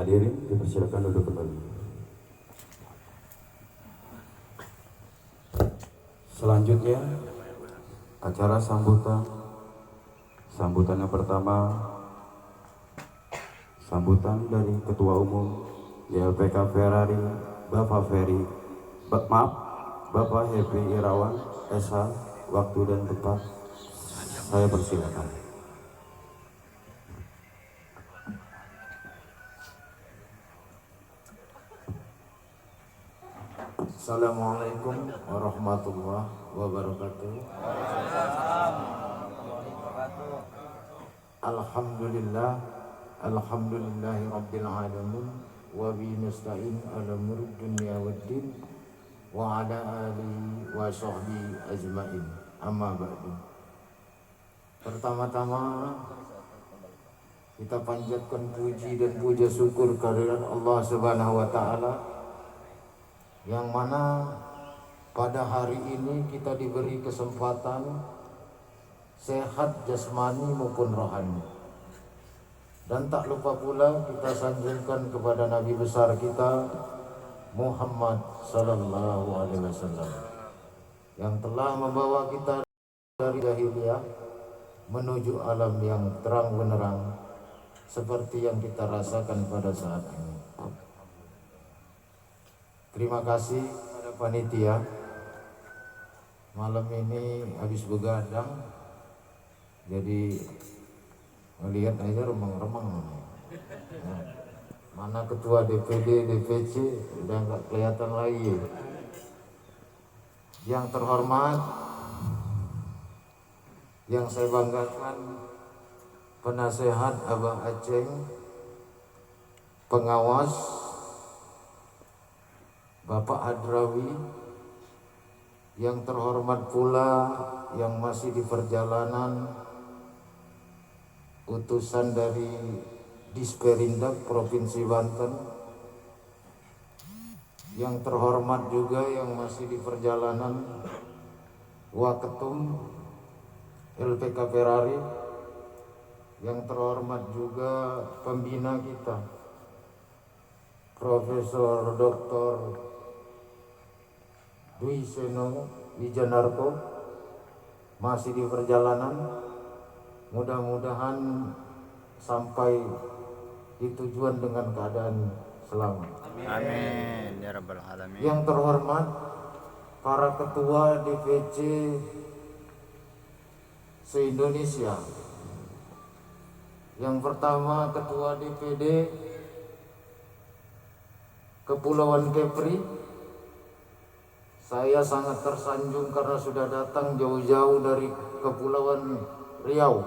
Hadirin dipersilakan duduk kembali. Selanjutnya acara sambutan yang pertama, sambutan dari Ketua Umum YLPK Ferrari Bapak Bapak Happy Irawan SH. Waktu dan tempat saya persilakan. Assalamualaikum warahmatullahi wabarakatuh. Alhamdulillahi rabbil alamin wa bihi nasta'in ala umuri dunya waddin wa ala alihi wa sahbihi ajmain. Amma ba'du. Pertama-tama kita panjatkan puji dan puja syukur kehadirat Allah Subhanahu wa taala, yang mana pada hari ini kita diberi kesempatan sehat jasmani maupun rohani. Dan tak lupa pula kita sanjungkan kepada Nabi besar kita Muhammad sallallahu alaihi wasallam, yang telah membawa kita dari jahiliyah menuju alam yang terang benderang seperti yang kita rasakan pada saat ini. Terima kasih pada panitia. Malam ini habis begadang, jadi melihat aja remang-remang. Nah, mana ketua DPD, DPC udah nggak kelihatan lagi. Yang terhormat, yang saya banggakan, penasehat Abah Aceh, pengawas Bapak Hadrawi, yang terhormat pula yang masih di perjalanan utusan dari Disperindak Provinsi Banten, yang terhormat juga yang masih di perjalanan Waketum LPK Ferrari, yang terhormat juga pembina kita Profesor Dr. Dwi Seno Wijanarko masih di perjalanan. Mudah-mudahan sampai di tujuan dengan keadaan selamat. Amin ya rabbal alamin. Yang terhormat para ketua DPC se-Indonesia. Yang pertama ketua DPD Kepulauan Kepri. Saya sangat tersanjung karena sudah datang jauh-jauh dari Kepulauan Riau.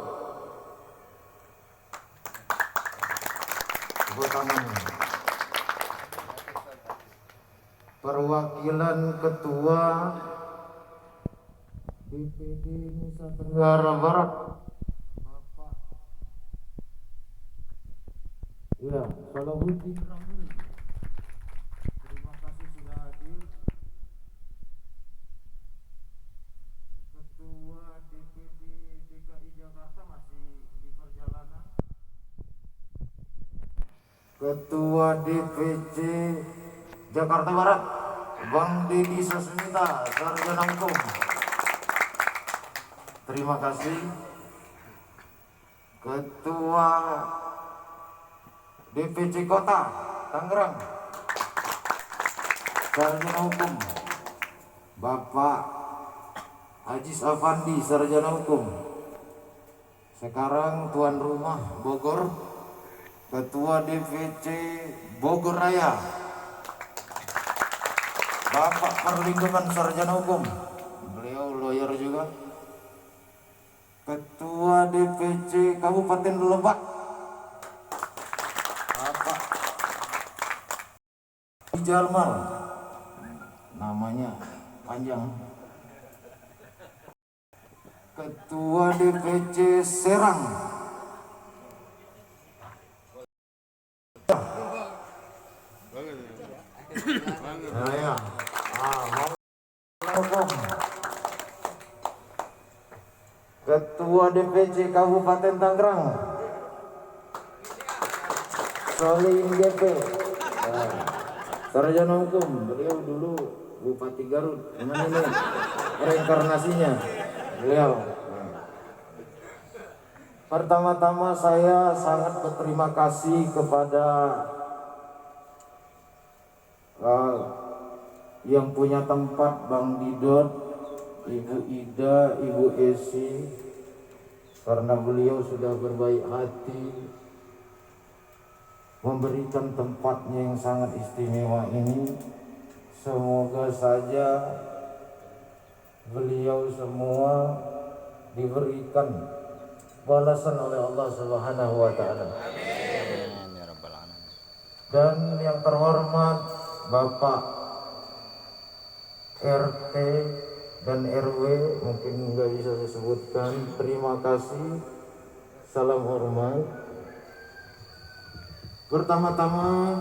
Tepuk tangan. Perwakilan ketua DPD Nusa Tenggara Barat, Bapak Salahuddin Ramli. Terima kasih sudah hadir. Ketua DPD DKI Jakarta masih di perjalanan. Ketua DPC Jakarta Barat, Bang Deddy Sasmita, Sarjana Hukum. Terima kasih. Ketua DPC Kota Tangerang, Sarjana Hukum, Bapak Ajis Afandi, Sarjana Hukum. Sekarang tuan rumah Bogor, Ketua DPC Bogor Raya, Bapak Perlindungan, Sarjana Hukum. Beliau lawyer juga. Ketua DPC Kabupaten Lebak, Bapak Jalmal, namanya panjang. Ketua DPC Serang, Ketua DPC Kabupaten Tangerang, Solihin GP. Nah, sarjana hukum, beliau dulu Bupati Garut. Gimana ini reinkarnasinya beliau? Pertama-tama saya sangat berterima kasih kepada yang punya tempat, Bang Didot, Ibu Ida, Ibu Esi, karena beliau sudah berbaik hati memberikan tempatnya yang sangat istimewa ini. Semoga saja beliau semua diberikan balasan oleh Allah Subhanahu wa taala. Amin ya rabbal alamin. Dan yang terhormat Bapak RT dan RW, mungkin nggak bisa saya sebutkan, terima kasih, salam hormat. Pertama-tama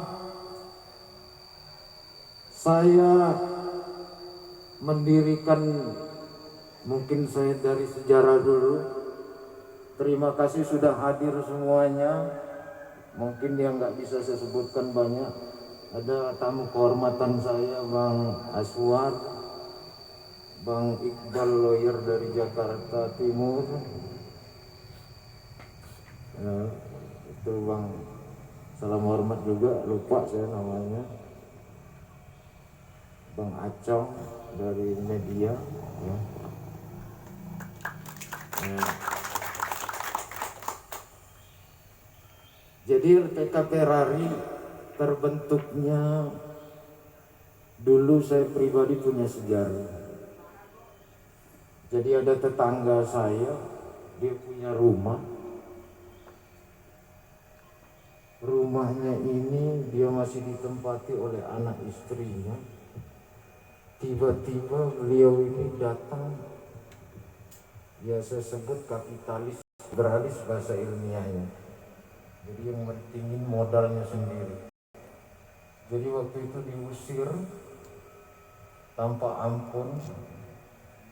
saya mendirikan, mungkin saya dari sejarah dulu. Terima kasih sudah hadir semuanya. Mungkin yang nggak bisa saya sebutkan banyak. Ada tamu kehormatan saya, Bang Aswar, Bang Iqbal lawyer dari Jakarta Timur. Ya, itu Bang, salam hormat juga, lupa saya namanya. Bang Acong dari media. Ya. Ya. Jadi RTKP Rari terbentuknya dulu saya pribadi punya sejarah. Jadi ada tetangga saya, dia punya rumah. Rumahnya ini dia masih ditempati oleh anak istrinya. Tiba-tiba beliau ini datang, ya saya sebut kapitalis, liberalis bahasa ilmiahnya. Jadi yang mentingin modalnya sendiri. Jadi waktu itu diusir tanpa ampun.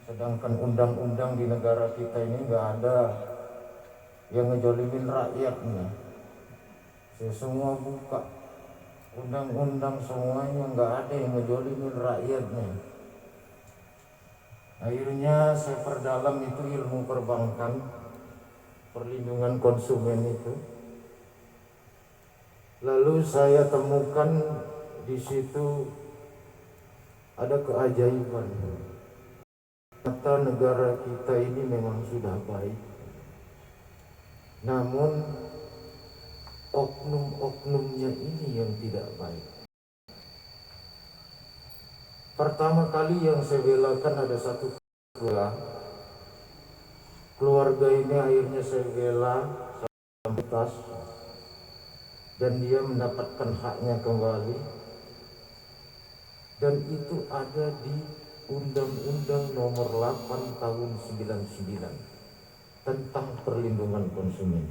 Sedangkan undang-undang di negara kita ini nggak ada yang ngejolimin rakyatnya. Saya semua buka undang-undang semuanya, nggak ada yang ngejolimin rakyatnya. Akhirnya saya perdalam itu ilmu perbankan, perlindungan konsumen itu. Lalu saya temukan di situ ada keajaiban. Ternyata negara kita ini memang sudah baik, namun oknum-oknumnya ini yang tidak baik. Pertama kali yang saya belakan ada satu keluarga ini, akhirnya saya bela sampai tas dan dia mendapatkan haknya kembali, dan itu ada di Undang-Undang Nomor 8 Tahun 99 tentang perlindungan konsumen.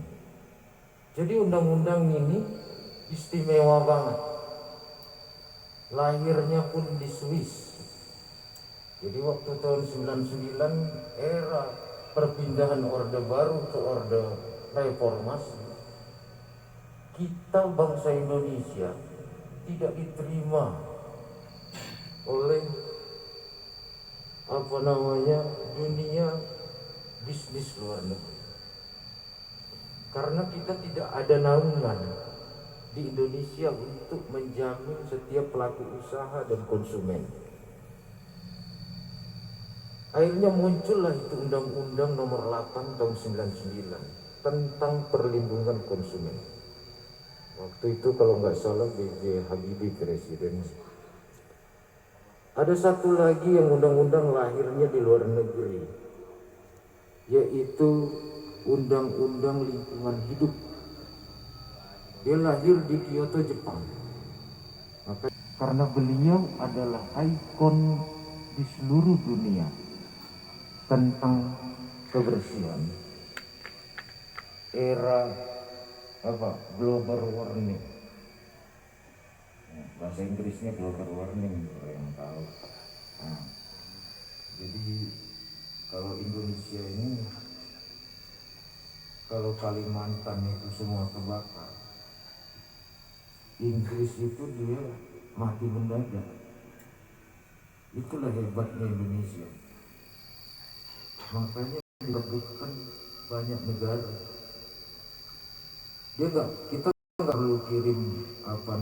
Jadi undang-undang ini istimewa banget. Lahirnya pun di Swiss. Jadi waktu tahun 99 era perpindahan Orde Baru ke Orde Reformasi, kita bangsa Indonesia tidak diterima oleh dunia bisnis luar negeri, karena kita tidak ada naungan di Indonesia untuk menjamin setiap pelaku usaha dan konsumen. Akhirnya muncullah itu Undang-Undang Nomor 8 Tahun 99 tentang perlindungan konsumen. Waktu itu kalau nggak salah B.J. Habibie presiden. Ada satu lagi yang undang-undang lahirnya di luar negeri, yaitu Undang-Undang Lingkungan Hidup. Dia lahir di Kyoto, Jepang. Maka karena beliau adalah ikon di seluruh dunia tentang kebersihan, era global warming. Bahasa Inggrisnya global warming, kalau yang tahu. Nah, jadi kalau Indonesia ini, kalau Kalimantan itu semua kebakar, Inggris itu dia mati mendadak. Itulah hebatnya Indonesia. Makanya dilakukan banyak negara. Kita nggak perlu kirim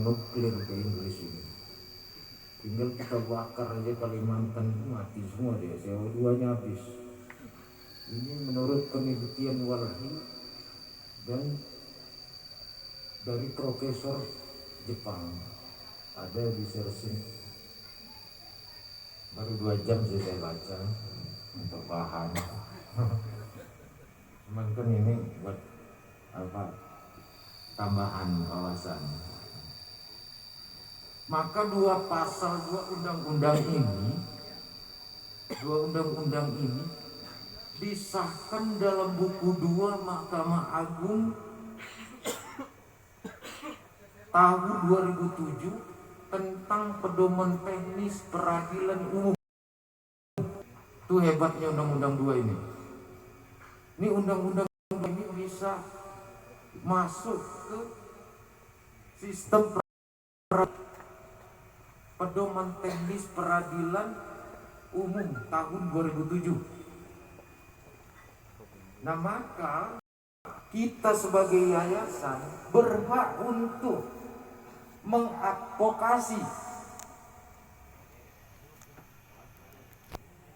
nuklir ke Inggris ini. Tinggal kita bakar aja Kalimantan, mati semua dia, CO2-nya habis. Ini menurut penelitian Walhi dan dari profesor Jepang. Ada researching, baru 2 jam sih saya baca untuk bahan. Cuman kan ini buat tambahan wawasan. Maka 2 pasal 2 undang-undang ini disahkan dalam buku 2 Mahkamah Agung tahun 2007 tentang pedoman teknis peradilan umum. Itu hebatnya undang-undang 2 ini. Ini undang-undang ini bisa masuk ke sistem pedoman teknis peradilan umum tahun 2007. Nah, maka kita sebagai yayasan berhak untuk mengadvokasi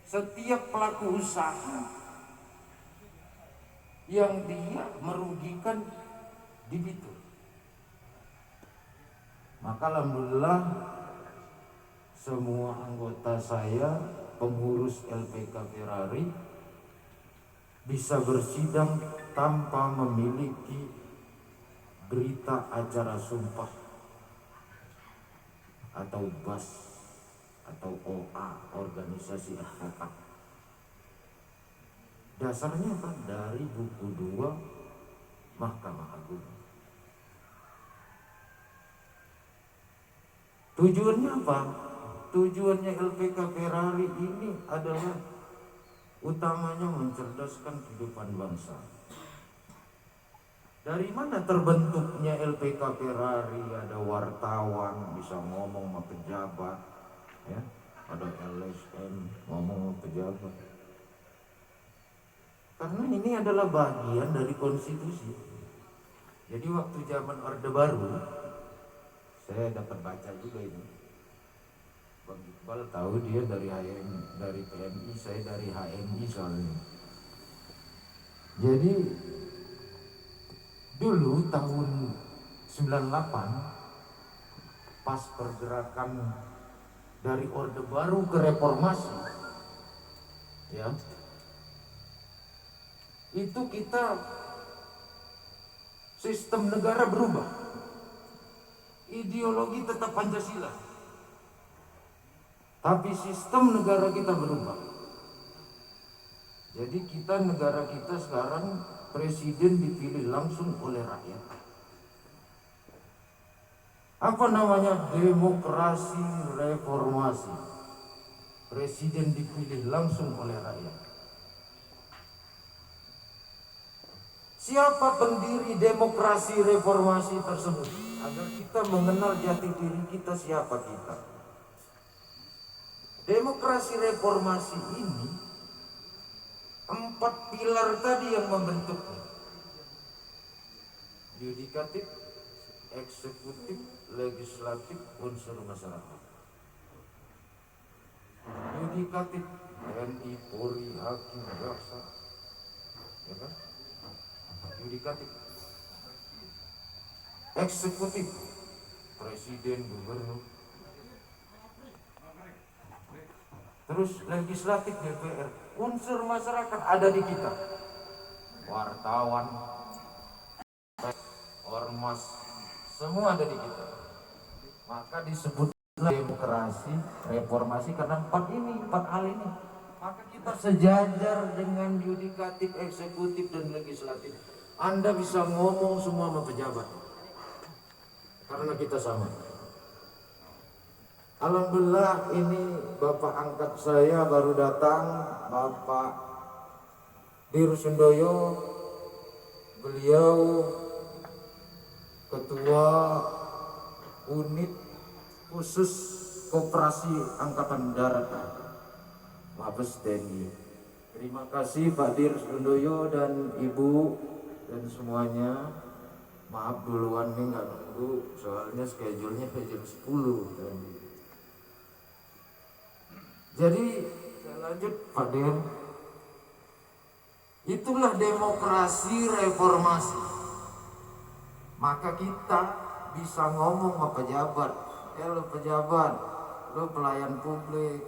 setiap pelaku usaha yang dia merugikan debitur. Maka alhamdulillah semua anggota saya, pengurus LPK Ferrari, bisa bersidang tanpa memiliki berita acara sumpah atau BAS atau OA, organisasi advokat. Dasarnya apa? Dari buku 2 Mahkamah Agung. Tujuannya apa? Tujuannya LPK Ferrari ini adalah utamanya mencerdaskan kehidupan bangsa. Dari mana terbentuknya LPK Ferrari? Ada wartawan bisa ngomong sama pejabat, ya. Ada LSM ngomong sama pejabat. Karena ini adalah bagian dari konstitusi. Jadi waktu zaman Orde Baru, saya dapat baca juga ini. Bang Iqbal tahu dia dari PMI, saya dari HMI soalnya. Jadi dulu tahun 98 pas pergerakan dari Orde Baru ke Reformasi, ya, itu kita sistem negara berubah, ideologi tetap Pancasila, tapi sistem negara kita berubah. Jadi negara kita sekarang presiden dipilih langsung oleh rakyat. Apa namanya? Demokrasi reformasi. Presiden dipilih langsung oleh rakyat. Siapa pendiri demokrasi reformasi tersebut? Agar kita mengenal jati diri kita, siapa kita. Demokrasi reformasi ini 4 pilar tadi yang membentuknya: yudikatif, eksekutif, legislatif, unsur masyarakat. Yudikatif, TNI, Polri, hakim, jaksa, ya kan? Yudikatif. Eksekutif, presiden, gubernur. Terus legislatif, DPR. Unsur masyarakat ada di kita, wartawan, ormas, semua ada di kita. Maka disebut demokrasi reformasi karena 4 hal ini. Maka kita sejajar dengan yudikatif, eksekutif, dan legislatif. Anda bisa ngomong semua sama pejabat karena kita sama. Alhamdulillah, ini bapak angkat saya baru datang, Bapak Dirsundoyo. Beliau ketua khusus Koperasi Angkatan Darat Mabes TNI. Terima kasih Pak Dir Sundoyo dan Ibu dan semuanya. Maaf duluan nih nggak nunggu, soalnya schedule-nya jam 10 tadi. Jadi saya lanjut Pak Dir. Itulah demokrasi reformasi. Maka kita bisa ngomong sama pejabat, lo pejabat, lo pelayan publik,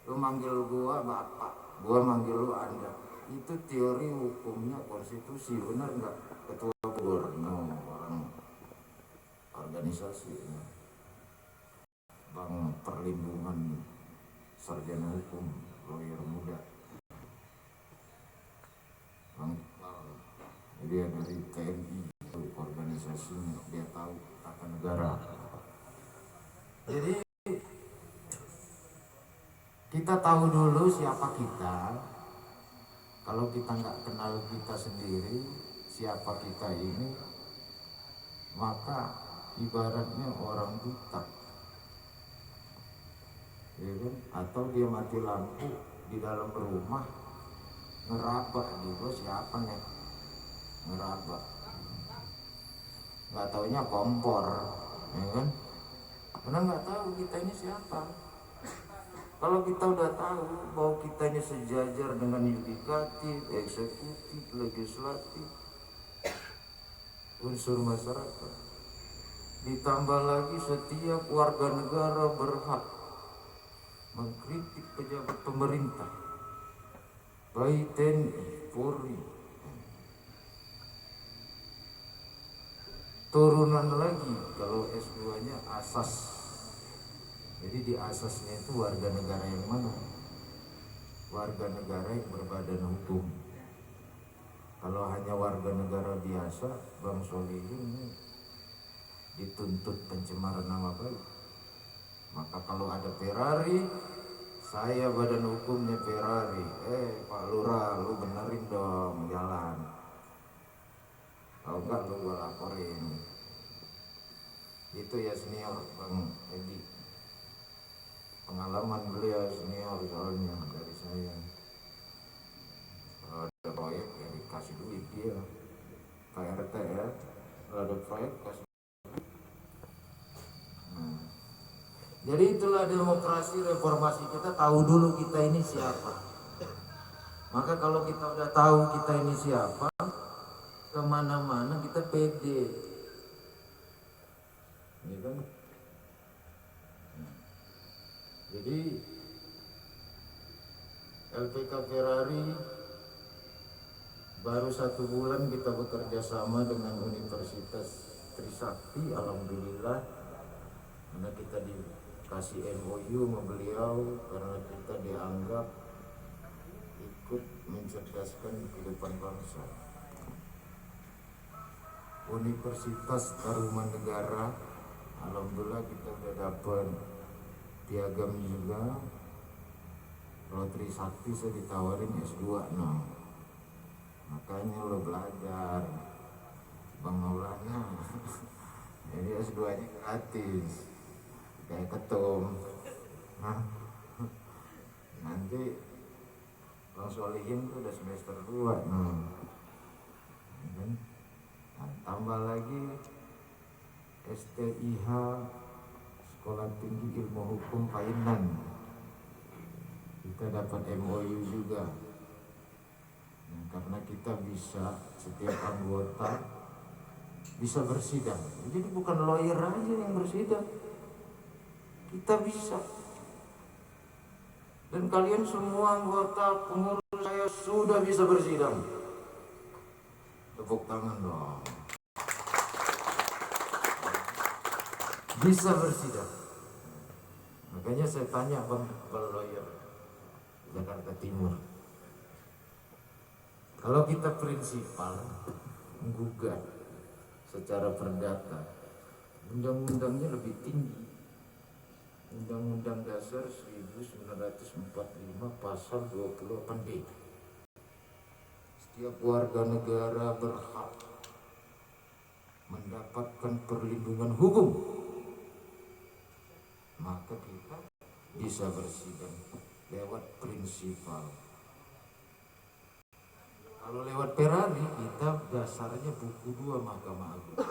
lo manggil gua bapak, gua manggil lo anda. Itu teori hukumnya konstitusi, benar nggak? Ketua gubernur orang organisasi Bang Perlindungan Sarjana Hukum lawyer muda Bang Iqbal, dia dari TNI, itu organisasinya, dia tahu tata negara. Jadi kita tahu dulu siapa kita. Kalau kita nggak kenal kita sendiri, siapa kita ini, maka ibaratnya orang buta, ya kan? Atau dia mati lampu di dalam rumah, ngeraba juga siapa nih, ngeraba, nggak taunya kompor, ya kan? Karena nggak tahu kita ini siapa. Kalau kita udah tahu bahwa kita ini sejajar dengan yudikatif, eksekutif, legislatif, unsur masyarakat, ditambah lagi setiap warga negara berhak mengkritik pejabat pemerintah, baik TNI, Polri, turunan lagi kalau S2-nya asas. Jadi di asasnya itu warga negara yang mana? Warga negara yang berbadan hukum. Kalau hanya warga negara biasa, Bang Solihin dituntut pencemaran nama baik. Maka kalau ada Ferrari, saya badan hukumnya Ferrari. Pak Lurah, lu benerin dong jalan. Kalau enggak lu gua laporin. Itu ya senior Bang Edi. Pengalaman beliau senior soalnya dari saya. Kalau ada proyek ya dikasih duit dia. KRT ya, kalau ada proyek kasih. Jadi itulah demokrasi reformasi. Kita tahu dulu kita ini siapa. Maka kalau kita udah tahu kita ini siapa, kemana-mana kita pede, ya kan? Jadi LPK Ferrari baru 1 bulan kita bekerja sama dengan Universitas Trisakti, alhamdulillah, karena kita dikasih MOU sama beliau karena kita dianggap ikut mencerdaskan kehidupan bangsa. Universitas Tarumanegara, alhamdulillah kita udah dapat piagam juga. Kalau Trisakti saya ditawarin S2, makanya lo belajar Bang Maulana. Jadi S2-nya gratis kayak ketum. Nanti Bang Solihin tuh udah semester 2 kan? Nah, tambah lagi STIH, Sekolah Tinggi Ilmu Hukum Painan, kita dapat MOU juga. Nah, karena kita bisa, setiap anggota bisa bersidang. Jadi bukan lawyer aja yang bersidang, kita bisa. Dan kalian semua anggota pengurus saya sudah bisa bersidang. Tepuk tangan dong. Bisa bersidang. Makanya saya tanya Bang lawyer Jakarta Timur, kalau kita prinsipal menggugat secara perdata, undang-undangnya lebih tinggi. Undang-Undang Dasar 1945 pasal 28B. Setiap warga negara berhak mendapatkan perlindungan hukum maka kita bisa bersidang lewat prinsipal. Kalau lewat Ferrari kita dasarnya buku 2 Mahkamah Agung.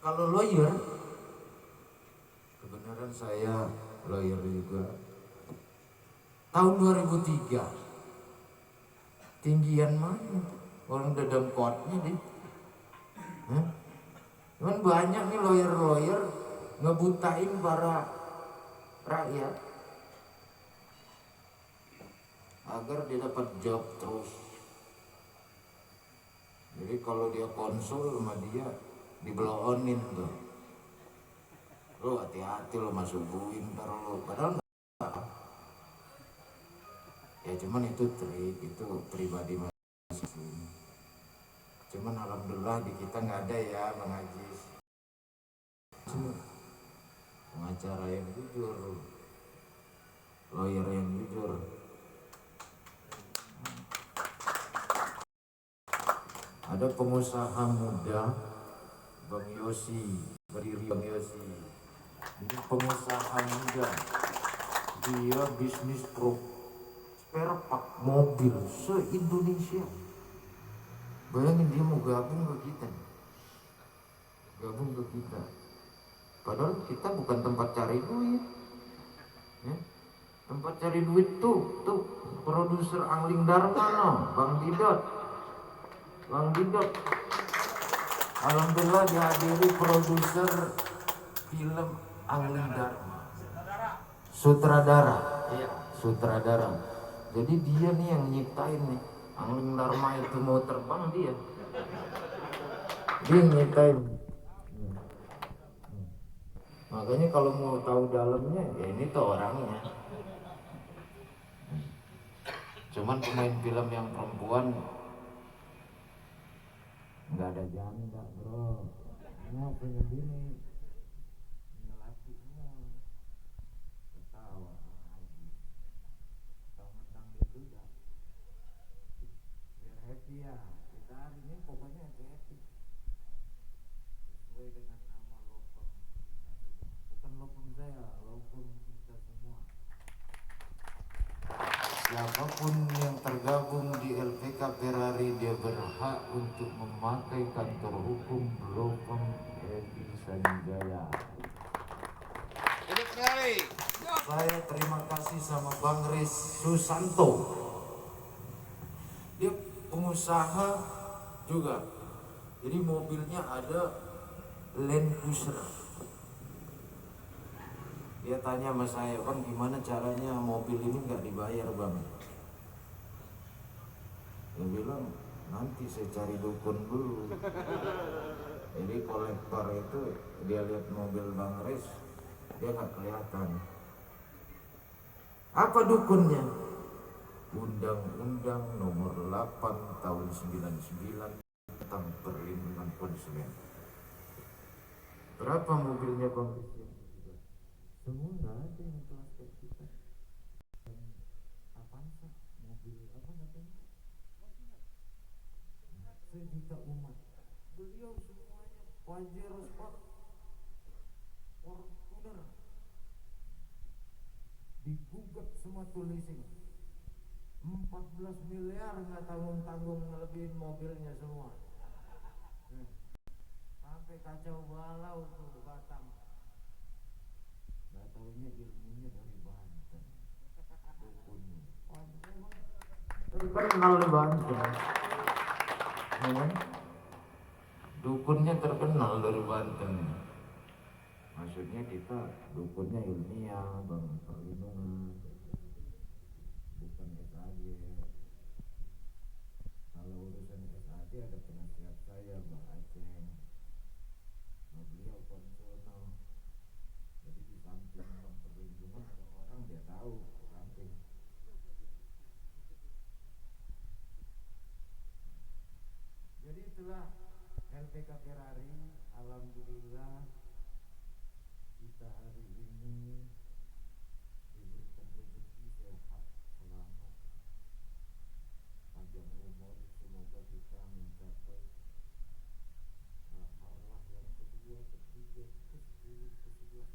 Kalau lawyer, kebenaran saya lawyer juga. Tahun 2003, tinggian mana? Orang dalam courtnya deh. Cuman banyak nih lawyer-lawyer ngebutain para rakyat agar dia dapat job terus. Jadi kalau dia konsul sama dia dibeloonin tuh, lo hati-hati lo masuk buin ntar lo, padahal enggak. Ya cuman itu trik, itu pribadi masing-masing. Cuman alhamdulillah di kita nggak ada ya Bang Ajis, pengacara yang jujur, lawyer yang jujur. Ada pengusaha muda Bang Yosi, berdiri Bang Yosi. Ini pengusaha muda, dia bisnis spare part mobil se-Indonesia. Bayangin dia mau gabung ke kita, padahal kita bukan tempat cari duit ya. Tempat cari duit tuh produser Angling Dharma no, Bang Didot. Alhamdulillah dihadiri produser film Angling Dharma, sutradara. Jadi dia nih yang nyiptain nih. Angling Dharma itu mau terbang dia nyiptain. Makanya kalau mau tahu dalamnya ya ini tuh orangnya. Cuman pemain film yang perempuan nggak ada janda bro, mau punya bini, punya lakinya, ketawa lagi, mentang-mentang dia juga, biar happy ya, kita hari ini pokoknya happy, sesuai dengan nama lokum kita semua, bukan lokum saya, lokum kita semua. Siapapun yang tergabung di LPK Ferrari dia berhak untuk memakai kantor hukum Lokum Edi Sanjaya. Saya terima kasih sama Bang Riz Susanto. Dia pengusaha juga. Jadi mobilnya ada Land Cruiser. Dia tanya sama saya, Bang gimana caranya mobil ini nggak dibayar Bang? Dia bilang nanti saya cari dukun dulu. Jadi kolektor itu dia lihat mobil Bang Riz, dia nggak kelihatan. Apa dukunnya? Undang-Undang Nomor 8 Tahun 99 tentang perlindungan konsumen. Berapa mobilnya Bang Riz? Semua nggak ada yang kelas kayak kita. Avanza, mobil apa namanya? Sejuta umat. Beliau semuanya Pajero Sport, Fortuner, digugat semua tuh leasing. 14 miliar nggak tanggung-tanggung ngelebihin mobilnya semua. Sampai kacau balau tuh Batam. Nggak tahunya ilmunya dari Banten, dukunnya. Terkenal di Banten, ya. Dukunnya terkenal dari Banten. Maksudnya kita dukunnya ilmiah, Bang, perlindungan, bukan SAG. Kalau urusan SAG ada penasihat saya, Bang Aceh. Nah, beliau konsultan. Jadi di samping Bang perlindungan ada orang dia tahu samping. Jadi itulah LPK Ferrari. Alhamdulillah kita hari ini diberikan rezeki sehat, selamat, panjang umur. Semoga kita mencapai arwah yang kedua, ketiga, ke-10, ke-11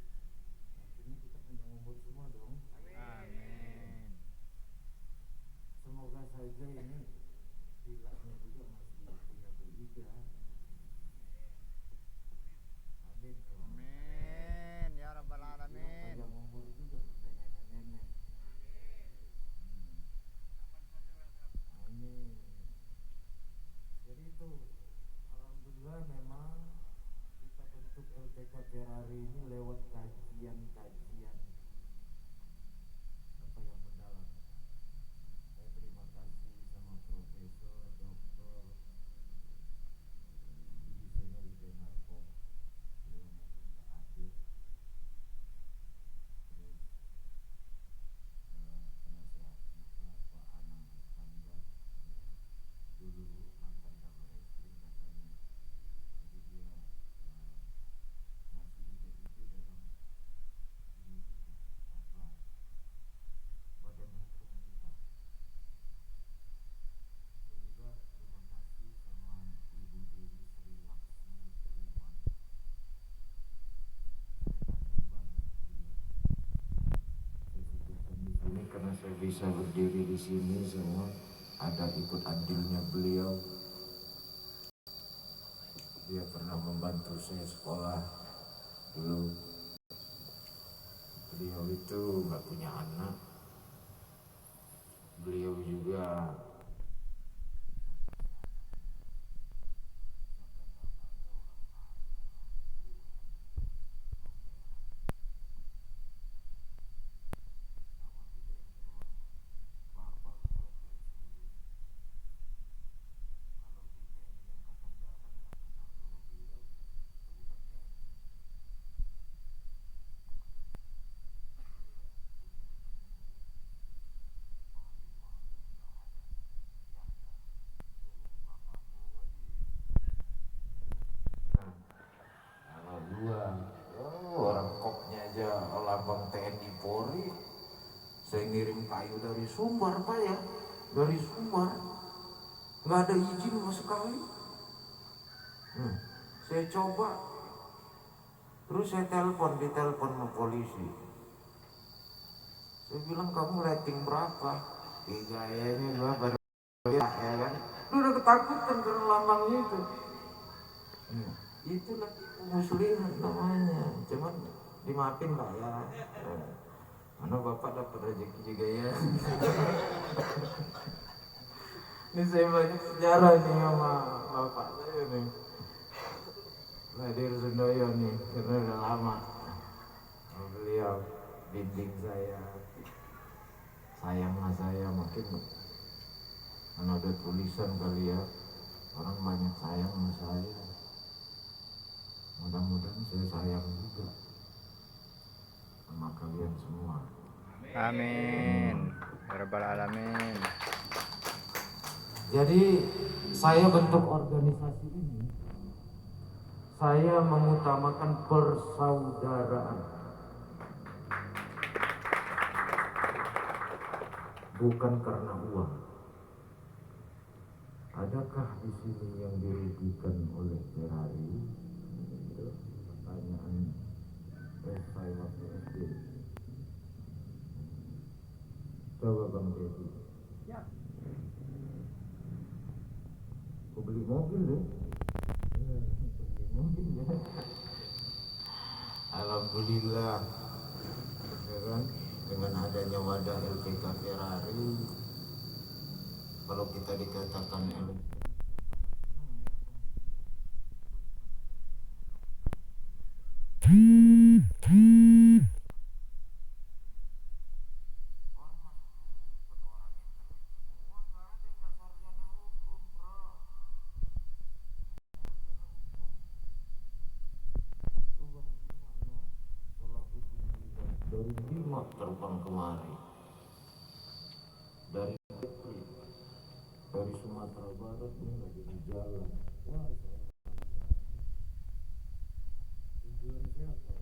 Mereka Ferrari ini lewat kajian-kajian apa yang mendalam. Saya terima kasih sama Profesor Doktor Budi Seno Wijanarko, beliau maupun Pak Hadir, terus penasehat kita Pak Anang Iskandar, dulu mantan kabar eskrim katanya, jadi dia ngasih ide-ide dalam ini kita apa badan hukum kita. Saya juga terima kasih sama Ibu Dewi Sri Laksmi Suliman. Saya kangen banget dia. Saya sebutkan di sini karena saya bisa berdiri di sini semua ada ikut andilnya beliau. Dia pernah membantu saya sekolah dulu. Beliau itu nggak punya anak. Beliau juga kalau dua orang kopnya aja lambang TNI Polri. Saya ngirim kayu dari Sumbar Pak ya, dari Sumbar, nggak ada izin sama sekali. Saya coba, terus saya ditelepon sama polisi. Saya bilang kamu rating berapa? Gayanya gua baru ya kan. Lu udah ketakutan karena lambangnya itu. Itulah muslihat namanya, cuman dimaafin Pak ya. Karena Bapak dapat rezeki juga ya. Ini saya banyak sejarah nih sama Bapak saya nih. Hadir Sundoyo nih, karena udah lama. Beliau bimbing saya, sayang sama saya, mungkin karena ada tulisan kali ya, orang banyak sayang sama saya. Mudah-mudahan saya sayang juga sama kalian semua. Amin. Ya Rabbal Alamin. Jadi saya bentuk organisasi ini, saya mengutamakan persaudaraan, bukan karena uang. Adakah di sini yang dirugikan oleh Ferrari? Itu pertanyaan saya waktu SD. Coba Bang Deddy. Kau beli mobil deh. Beli mobil ya. Alhamdulillah, ya kan? Dengan adanya wadah LPK Ferrari, kalau kita dikatakan dari Bima terbang kemari, dari Kepri, dari Sumatera Barat ini lagi di jalan. Wah, tujuan siapa?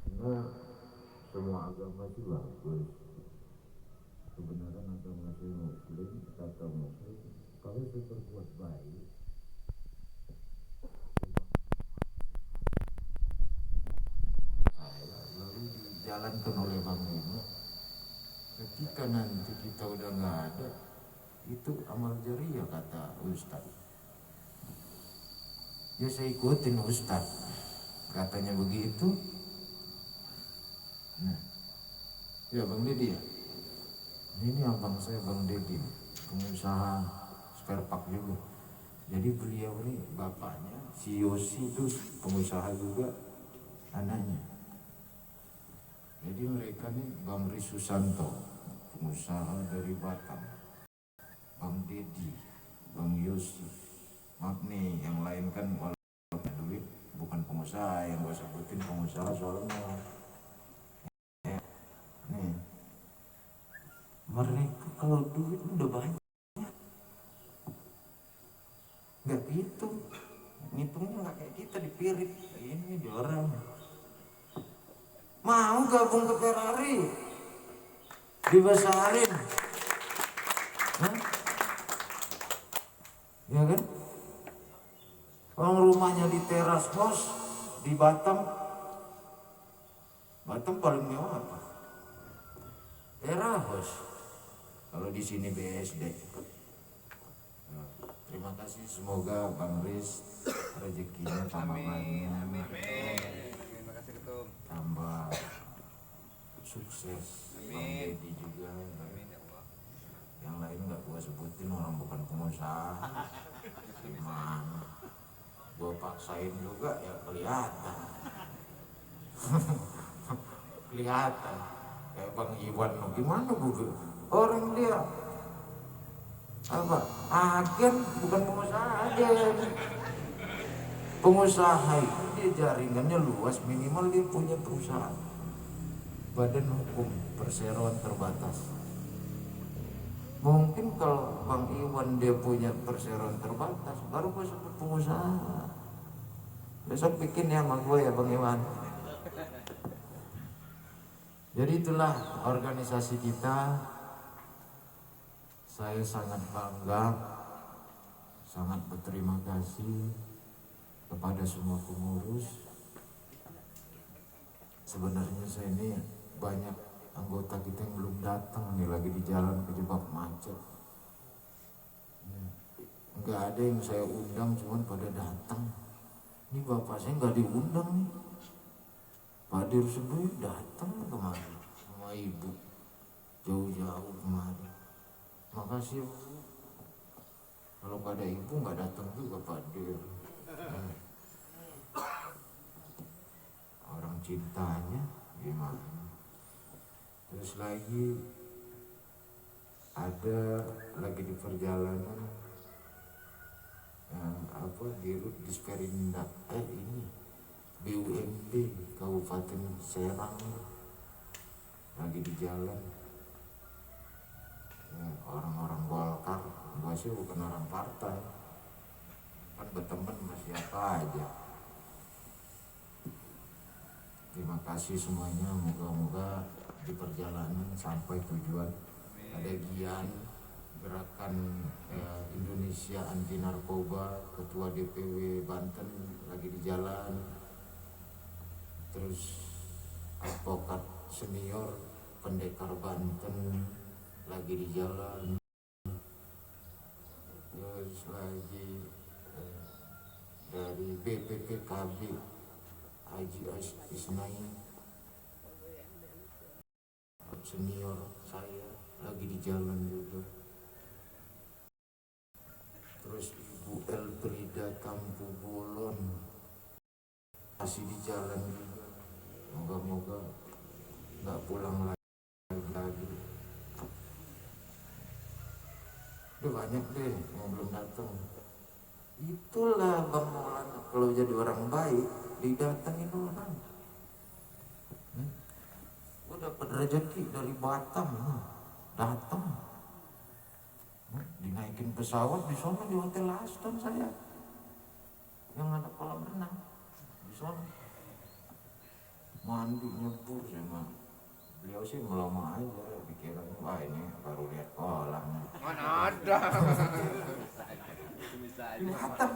Karena semua agama itu bagus. Kebenaran agama saya Muslim, kata Muslim, kalau saya berbuat baik, lalu dijalankan oleh Bang Bima. Ketika nanti kita udah nggak ada, itu amal jariah kata Ustaz. Ya saya ikutin Ustaz, katanya begitu. Nah, ya Bang Deddy ya. Ini abang saya Bang Deddy, pengusaha spare part juga. Jadi beliau ini bapaknya si Yosi itu pengusaha juga anaknya. Jadi mereka nih Bang Ri Susanto pengusaha dari Batam, Bang Dedi, Bang Yosi. Maaf nih yang lain kan walaupun duit bukan pengusaha, yang gue sebutin pengusaha soalnya nih mereka kalau duit udah banyak nggak gitu ngitungnya, nggak kayak kita dipirit ini di orang mau gabung ke Ferrari dibesarin. Hah? Ya kan orang rumahnya di teras bos di Batam paling mewah apa teras bos, kalau di sini BSD. Nah, terima kasih, semoga Bang Riz rezekinya tambah banyak, tambah sukses. Bang Dedi juga, yang lain nggak gua sebutin, orang bukan pengusaha. Gimana? Gua paksain juga ya kelihatan. Kelihatan. Kayak Bang Iwan, gimana gua? Orang dia apa? Agen, bukan pengusaha, agen. Pengusaha itu dia jaringannya luas, minimal dia punya perusahaan. Badan hukum perseroan terbatas. Mungkin kalau Bang Iwan dia punya perseroan terbatas, baru gue sebut pengusaha. Besok bikin ya sama gue ya Bang Iwan. Jadi itulah organisasi kita. Saya sangat bangga, sangat berterima kasih kepada semua pengurus. Sebenarnya saya ini banyak anggota kita yang belum datang nih, lagi di jalan kejebak macet. Nggak ada yang saya undang, cuman pada datang. Ini bapak saya nggak diundang nih. Pak Dirsubuy datang kemarin sama ibu, jauh-jauh kemarin. Makasih Bu. Kalau nggak ada ibu nggak datang juga Pak Dir. Orang cintanya gimana? Terus lagi ada lagi di perjalanan apa di Disperinda ini BUMD Kabupaten Serang, lagi di jalan ya, orang-orang Golkar. Gua sih bukan orang partai, kan berteman sama siapa aja. Terima kasih semuanya, moga-moga di perjalanan sampai tujuan. Ada Gian, Gerakan Indonesia Anti Narkoba, Ketua DPW Banten lagi di jalan. Terus advokat senior Pendekar Banten lagi di jalan. Terus lagi dari BPPKB Haji Isnain senior saya lagi di jalan juga. Terus Ibu Elfrida Tampu Bolon masih di jalan juga. Moga-moga nggak pulang lagi. Udah banyak deh yang belum datang. Itulah Bang Maulana, kalau jadi orang baik didatengin orang. Gue dapat rezeki dari Batam, datang. Dinaikin pesawat di sana di Hotel Aston saya, yang ada kolam renang di sana. Mandi nyebur sama beliau sih melama aja, pikiran wah ini baru lihat kolam. Mana ada. Di Batam.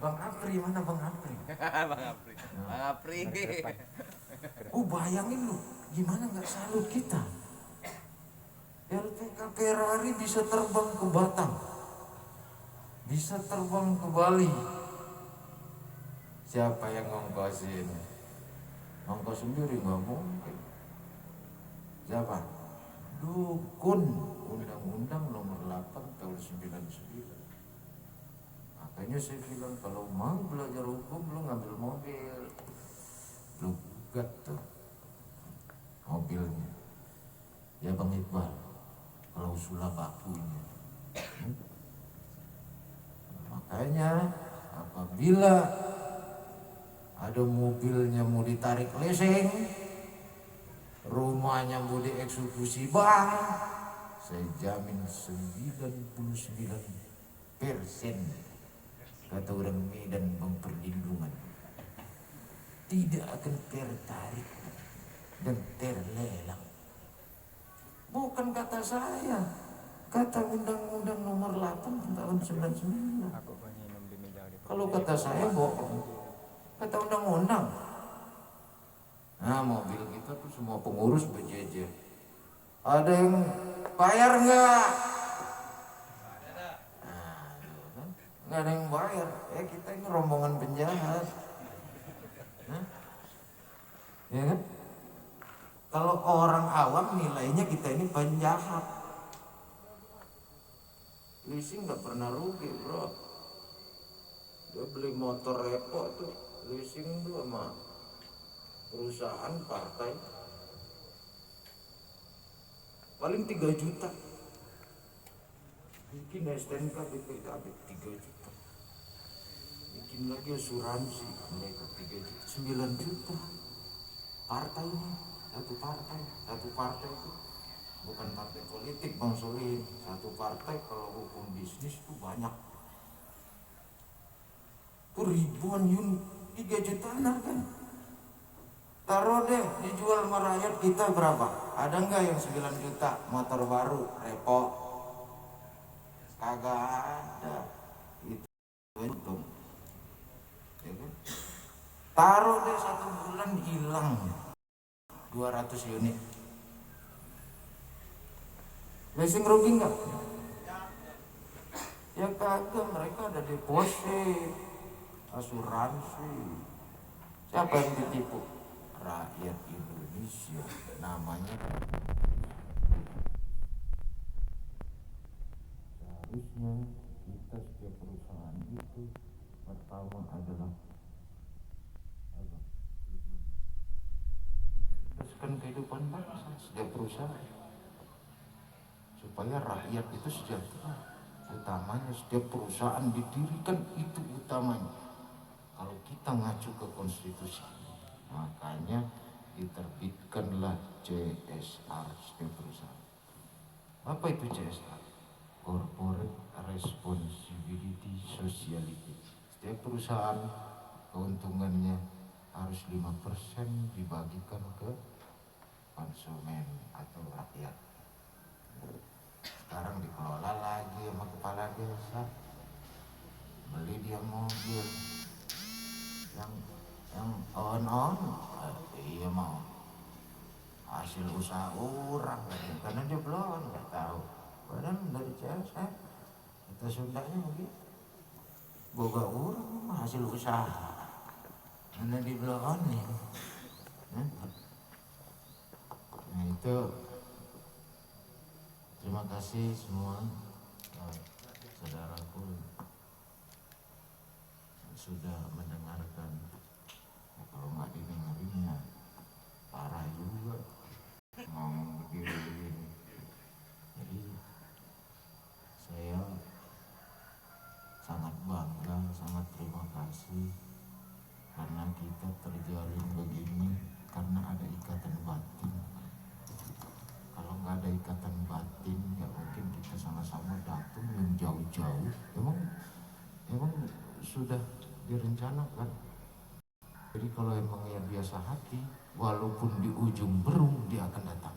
Bang Apri, mana Bang Apri? Bang Apri. Bang Apri. Oh bayangin lu, gimana nggak salut kita? LPK Ferrari bisa terbang ke Batam, bisa terbang ke Bali. Siapa yang ngongkosin? Ngongkos sendiri nggak mungkin. Siapa? Dukun, Undang-Undang nomor 8 tahun 99. Makanya saya bilang kalau mau belajar hukum lu ngambil mobil, lu gugat tuh mobilnya. Ya Bang Iqbal, klausul bakunya. Makanya apabila ada mobilnya mau ditarik leseng, rumahnya mau dieksekusi bank, saya jamin 99% kata orang Medan Bang Perlindungan tidak akan tertarik dan terlelang. Bukan kata saya, kata Undang-Undang Nomor 8 tahun 99. Kalau kata saya bohong, kata undang-undang. Nah, mobil kita tuh semua pengurus berjejer. Ada yang bayar nggak? Nah, kan? Nggak ada yang bayar. Kita ini rombongan penjahat. Hah? Ya kan? Kalau orang awam nilainya kita ini penjahat. Leasing nggak pernah rugi, bro. Dia beli motor Repo tuh leasing tuh sama perusahaan partai paling 3 juta, bikin STNK BPKB 3 juta, bikin lagi asuransi mereka 3 juta, 9 juta. Partainya satu partai itu bukan partai politik Bang Solihin, satu partai kalau hukum bisnis itu banyak tuh ribuan unit, 3 jutaan kan. Taruh deh dijual sama rakyat kita berapa? Ada nggak yang 9 juta motor baru Repo? Kagak ada. Itu untung. Ya kan? Taruh deh 1 bulan hilang 200 unit. Leasing rugi nggak? Ya kagak, mereka ada deposit, asuransi. Siapa yang ditipu? Rakyat Indonesia, namanya. Seharusnya kita setiap perusahaan itu pertama adalah mencerdaskan kehidupan bangsa setiap perusahaan supaya rakyat itu sejahtera. Utamanya setiap perusahaan didirikan itu utamanya. Kalau kita ngacu ke konstitusi, makanya diterbitkanlah CSR setiap perusahaan. Apa itu CSR? Corporate Responsibility Sociality. Setiap perusahaan keuntungannya harus 5% dibagikan ke konsumen atau rakyat. Sekarang dikelola lagi sama kepala desa, beli dia mobil yang on iya mau hasil usaha orang karena dia belum nggak tahu. Padahal dari CSR kita Sundanya begitu, boga orang hasil usaha karena di belum nih. Nah itu, terima kasih semua saudaraku sudah mendengarkan. Kalau nggak didengarinnya parah juga ngomong begini. Jadi saya sangat bangga, sangat terima kasih karena kita terjalin begini karena ada ikatan batin. Kalau nggak ada ikatan batin nggak mungkin kita sama-sama datang yang jauh-jauh. Emang sudah direncanakan. Jadi kalau emang yang biasa hati, walaupun di ujung Berung dia akan datang.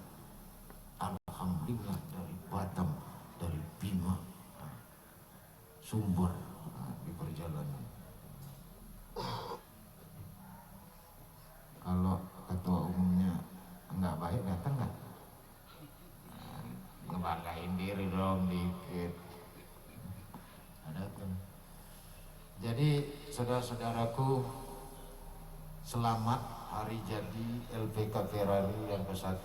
Alhamdulillah dari Batam, dari Bima, Sumber di perjalanan. Kalau ketua umumnya nggak baik datang nggak? Ngebanggain diri dong dikit. Datang. Jadi saudara-saudaraku, selamat hari jadi LPK Ferrari yang ke-1.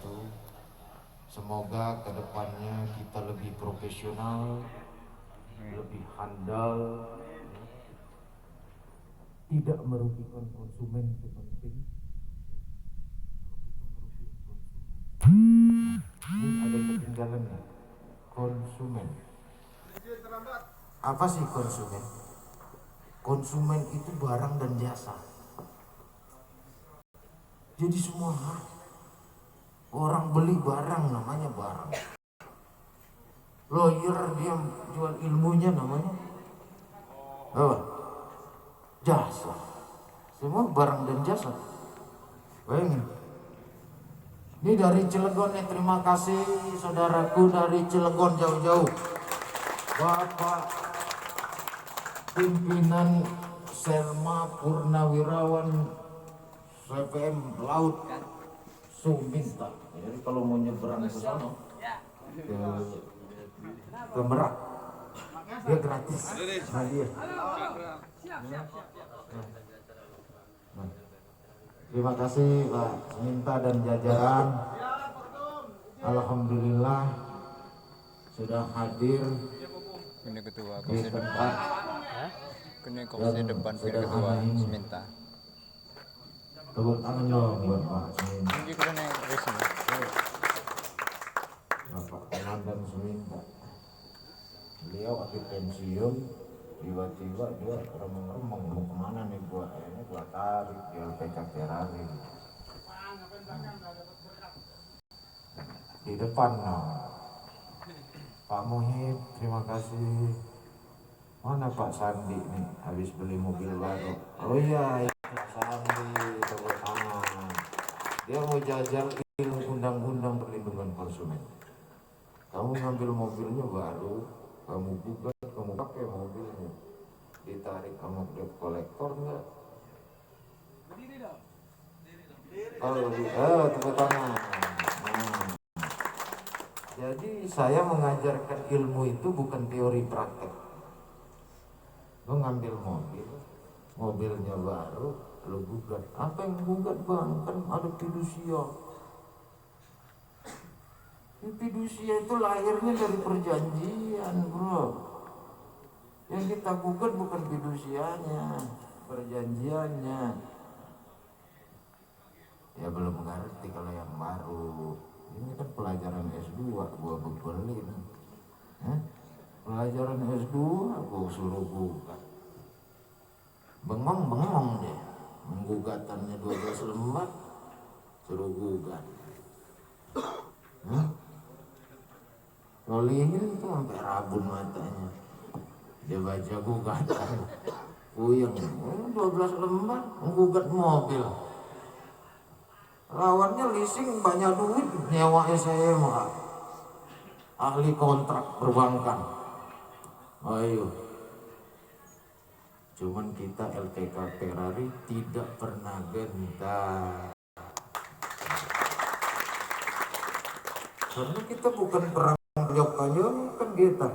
Semoga kedepannya kita lebih profesional, lebih handal, merugikan konsumen itu penting. Ini ada ketinggalan ya. Konsumen. Apa sih konsumen? Konsumen itu barang dan jasa. Jadi semua orang beli barang namanya barang. Lawyer dia jual ilmunya namanya apa? Jasa. Semua barang dan jasa. Bayangin. Ini dari Cilegon nih, terima kasih saudaraku dari Cilegon jauh-jauh. Bapak pimpinan Selma Purnawirawan CPM Laut Suminta. Jadi kalau mau nyebrang ke sana ke Merak dia gratis. Nah dia. Nah, terima kasih Pak Suminta dan jajaran. Alhamdulillah sudah hadir Ini ketua di komisi depan. tempat Ini komisi depan punya ketua Seminta. tepuk tangan dong buat Pak Suminta. Ini kita nih resmi. Bapak Komandan Suminta. Beliau habis pensiun, tiba-tiba dia remeng-remeng mau kemana nih gua tarik di LPK Ferrari di depan. Pak Muhib, terima kasih. Mana Pak Sandi nih, habis beli mobil baru. Oh iya, Pak Sandi, tepuk tangan. Dia mau jajal ilmu undang-undang perlindungan konsumen. Kamu ngambil mobilnya baru, kamu gugat, kamu pakai mobilnya, ditarik sama debt kolektor enggak? Tepuk tangan. Nah. Jadi saya mengajarkan ilmu itu bukan teori praktek. Lo ngambil mobilnya baru, lo gugat. Apa yang gugat bang? Kan ada fidusia. Fidusia itu lahirnya dari perjanjian, bro. Yang kita gugat bukan fidusianya, perjanjiannya. Ya belum ngerti kalau yang baru. Ini kan pelajaran S2 gua bebelin. Pelajaran S2 gua suruh gugat. Bengong deh. Menggugatannya 12 lembar suruh gugat. Rolihin itu sampai rabun matanya. Dia baca gugatan. Puyeng. 12 lembar menggugat mobil. Lawannya leasing banyak duit, nyewa SMA, ahli kontrak perbankan. Ayo. Cuman kita LPK Ferrari tidak pernah gentar. Karena kita bukan perang kanyong kan kita.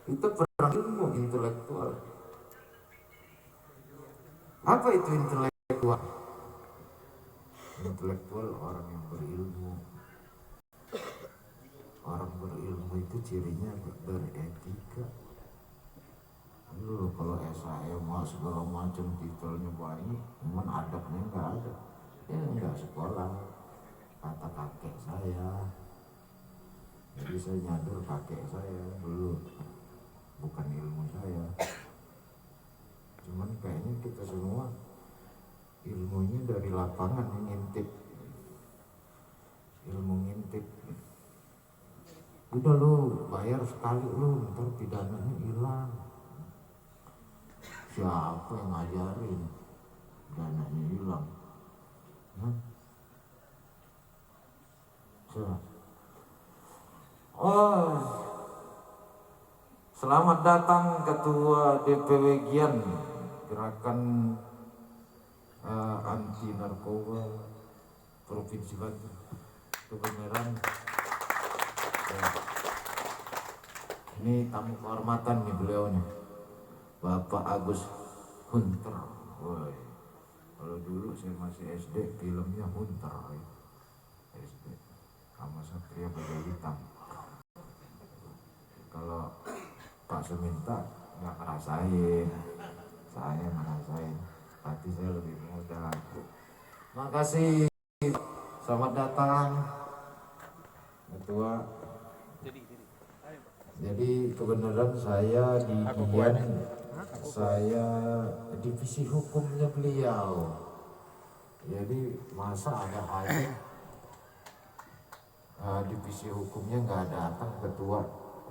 Kita perang ilmu intelektual. Apa itu intelektual? Intelektual orang yang berilmu. Orang berilmu itu cirinya beretika. Lu kalau SHM segala macam titelnya banyak, cuman adabnya nggak ada. Ya nggak sekolah. Kata kakek saya. Jadi saya nyadar kakek saya dulu bukan ilmu saya. Cuman kayaknya kita semua ilmunya dari lapangan ngintip. Ilmu ngintip. Udah lu bayar sekali lu, ntar pidananya hilang. Siapa yang ngajarin dananya hilang? Selamat datang Ketua DPW Gian Gerakan Anti Narkoba Provinsi Banten. Kebenaran. Ini tamu kehormatan nih beliau nih, Bapak Agus Hunter. Woy. Kalau dulu saya masih SD, filmnya Hunter. SD sama Satria Baja Hitam. Kalau Pak Suminta nggak ngerasain, saya ngerasain, hati saya lebih muda. Makasih, selamat datang ketua. Jadi kebenaran saya di Dian, saya divisi hukumnya beliau. Jadi masa ada aja divisi hukumnya nggak datang ketua.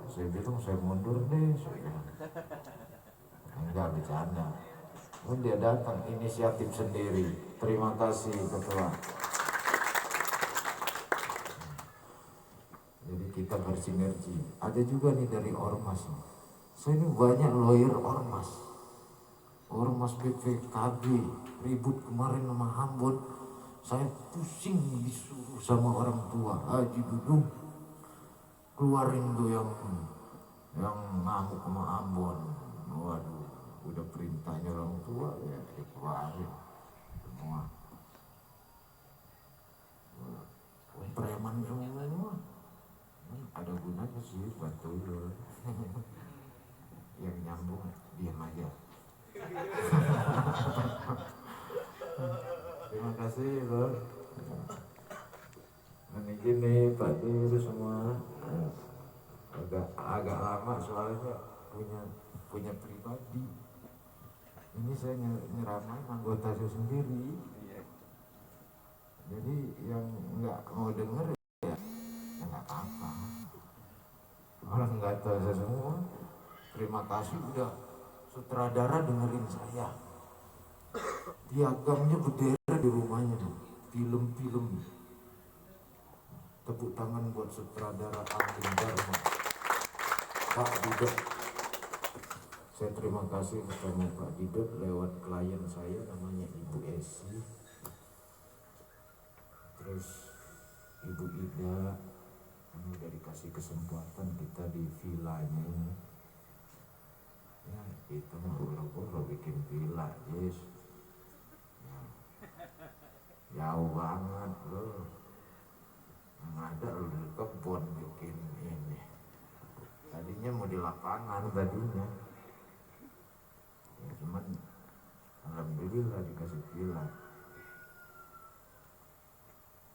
Saya bilang saya mundur deh, saya bilang. Enggak bercanda. Dia datang inisiatif sendiri. Terima kasih ketua. Jadi kita bersinergi. Ada juga nih dari ormas. Saya ini banyak lawyer ormas. Ormas BPKB ribut kemarin sama Ambon. Saya pusing disuruh sama orang tua. Haji Dudung keluarin tuh yang ngamuk sama Ambon. Waduh, udah perintahnya orang tua ya dikeluarin semua. Preman semua. Ada gunanya sih bantu lo. Yang nyambung diam aja. Terima kasih Bro. Ini gini Pak Dir semua agak lama soalnya punya pribadi. Ini saya nyeramain anggota saya sendiri. Jadi yang nggak mau denger ya nggak apa-apa. Orang nggak tahu saya semua. Terima kasih udah sutradara dengerin saya. Piagamnya bendera di rumahnya tuh, film-film. Tepuk tangan buat sutradara Angin Dharma, Pak Didot. Saya terima kasih ketemu Pak Didot lewat klien saya namanya Ibu Esi. Terus Ibu Ida, ini udah dikasih kesempatan kita di villanya ini. Ya kita mau buru-buru bikin villa, yes. Jauh banget loh. Yang ada loh di kebun bikin ini. Tadinya mau di lapangan tadinya. Ya cuman alhamdulillah dikasih villa.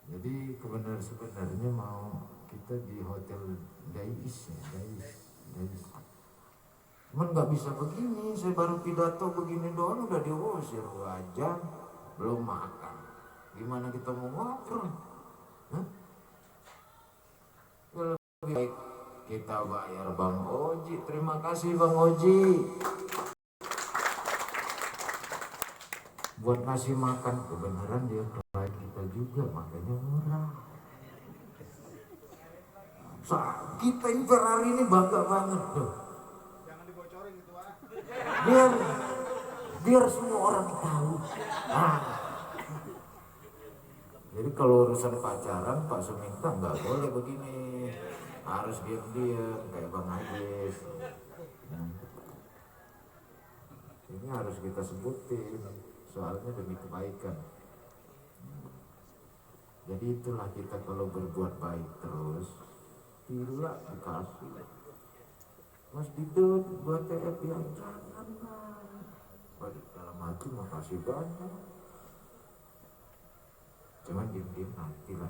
Jadi sebenarnya mau kita di hotel Dais ya, Dais. Cuman nggak bisa begini, saya baru pidato begini doang udah diusir 2 jam belum makan. Gimana kita mau ngobrol? Lebih baik kita bayar Bang Oji. Terima kasih Bang Oji buat ngasih makan. Kebenaran dia klien kita juga, makanya murah. Kita ini Ferrari ini bangga banget tuh. Jangan dibocorin gitu biar semua orang tahu. Jadi kalau urusan pacaran Pak Suminta nggak boleh begini, harus diam-diam kayak Bang Ajis. Ini harus kita sebutin, soalnya demi kebaikan. Jadi itulah kita kalau berbuat baik terus, villa dikasih. Mas Didot buat TF yang jangan lah. Balik dalam hati makasih banyak. Cuman diem-diem nantilah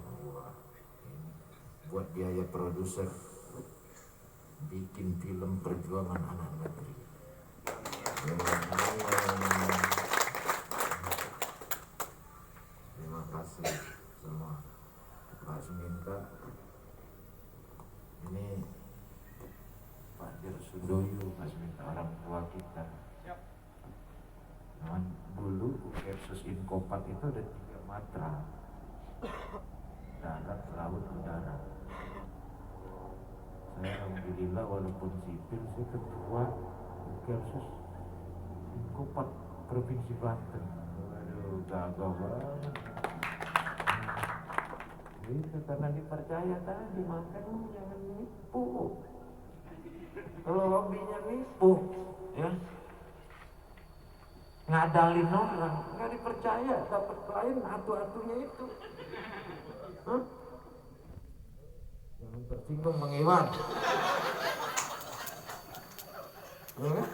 buat biaya produser bikin film perjuangan anak negeri. Terima kasih semua. Pak Suminta ini Pak Dir Sundoyo, Pak Suminta orang tua kita. Nah, dulu versus Inkopat itu ada 3 matra, darat, laut, udara. Saya alhamdulillah walaupun sipil saya ketua versus Inkopat Provinsi Banten. Waduh, gagah banget. Itu karena dipercaya tadi, makanya jangan nipu. Kalau hobinya nipu, ya ngadalin orang, nggak dipercaya, dapat klien atu-atunya itu. Jangan tersinggung Bang Iwan. Ya,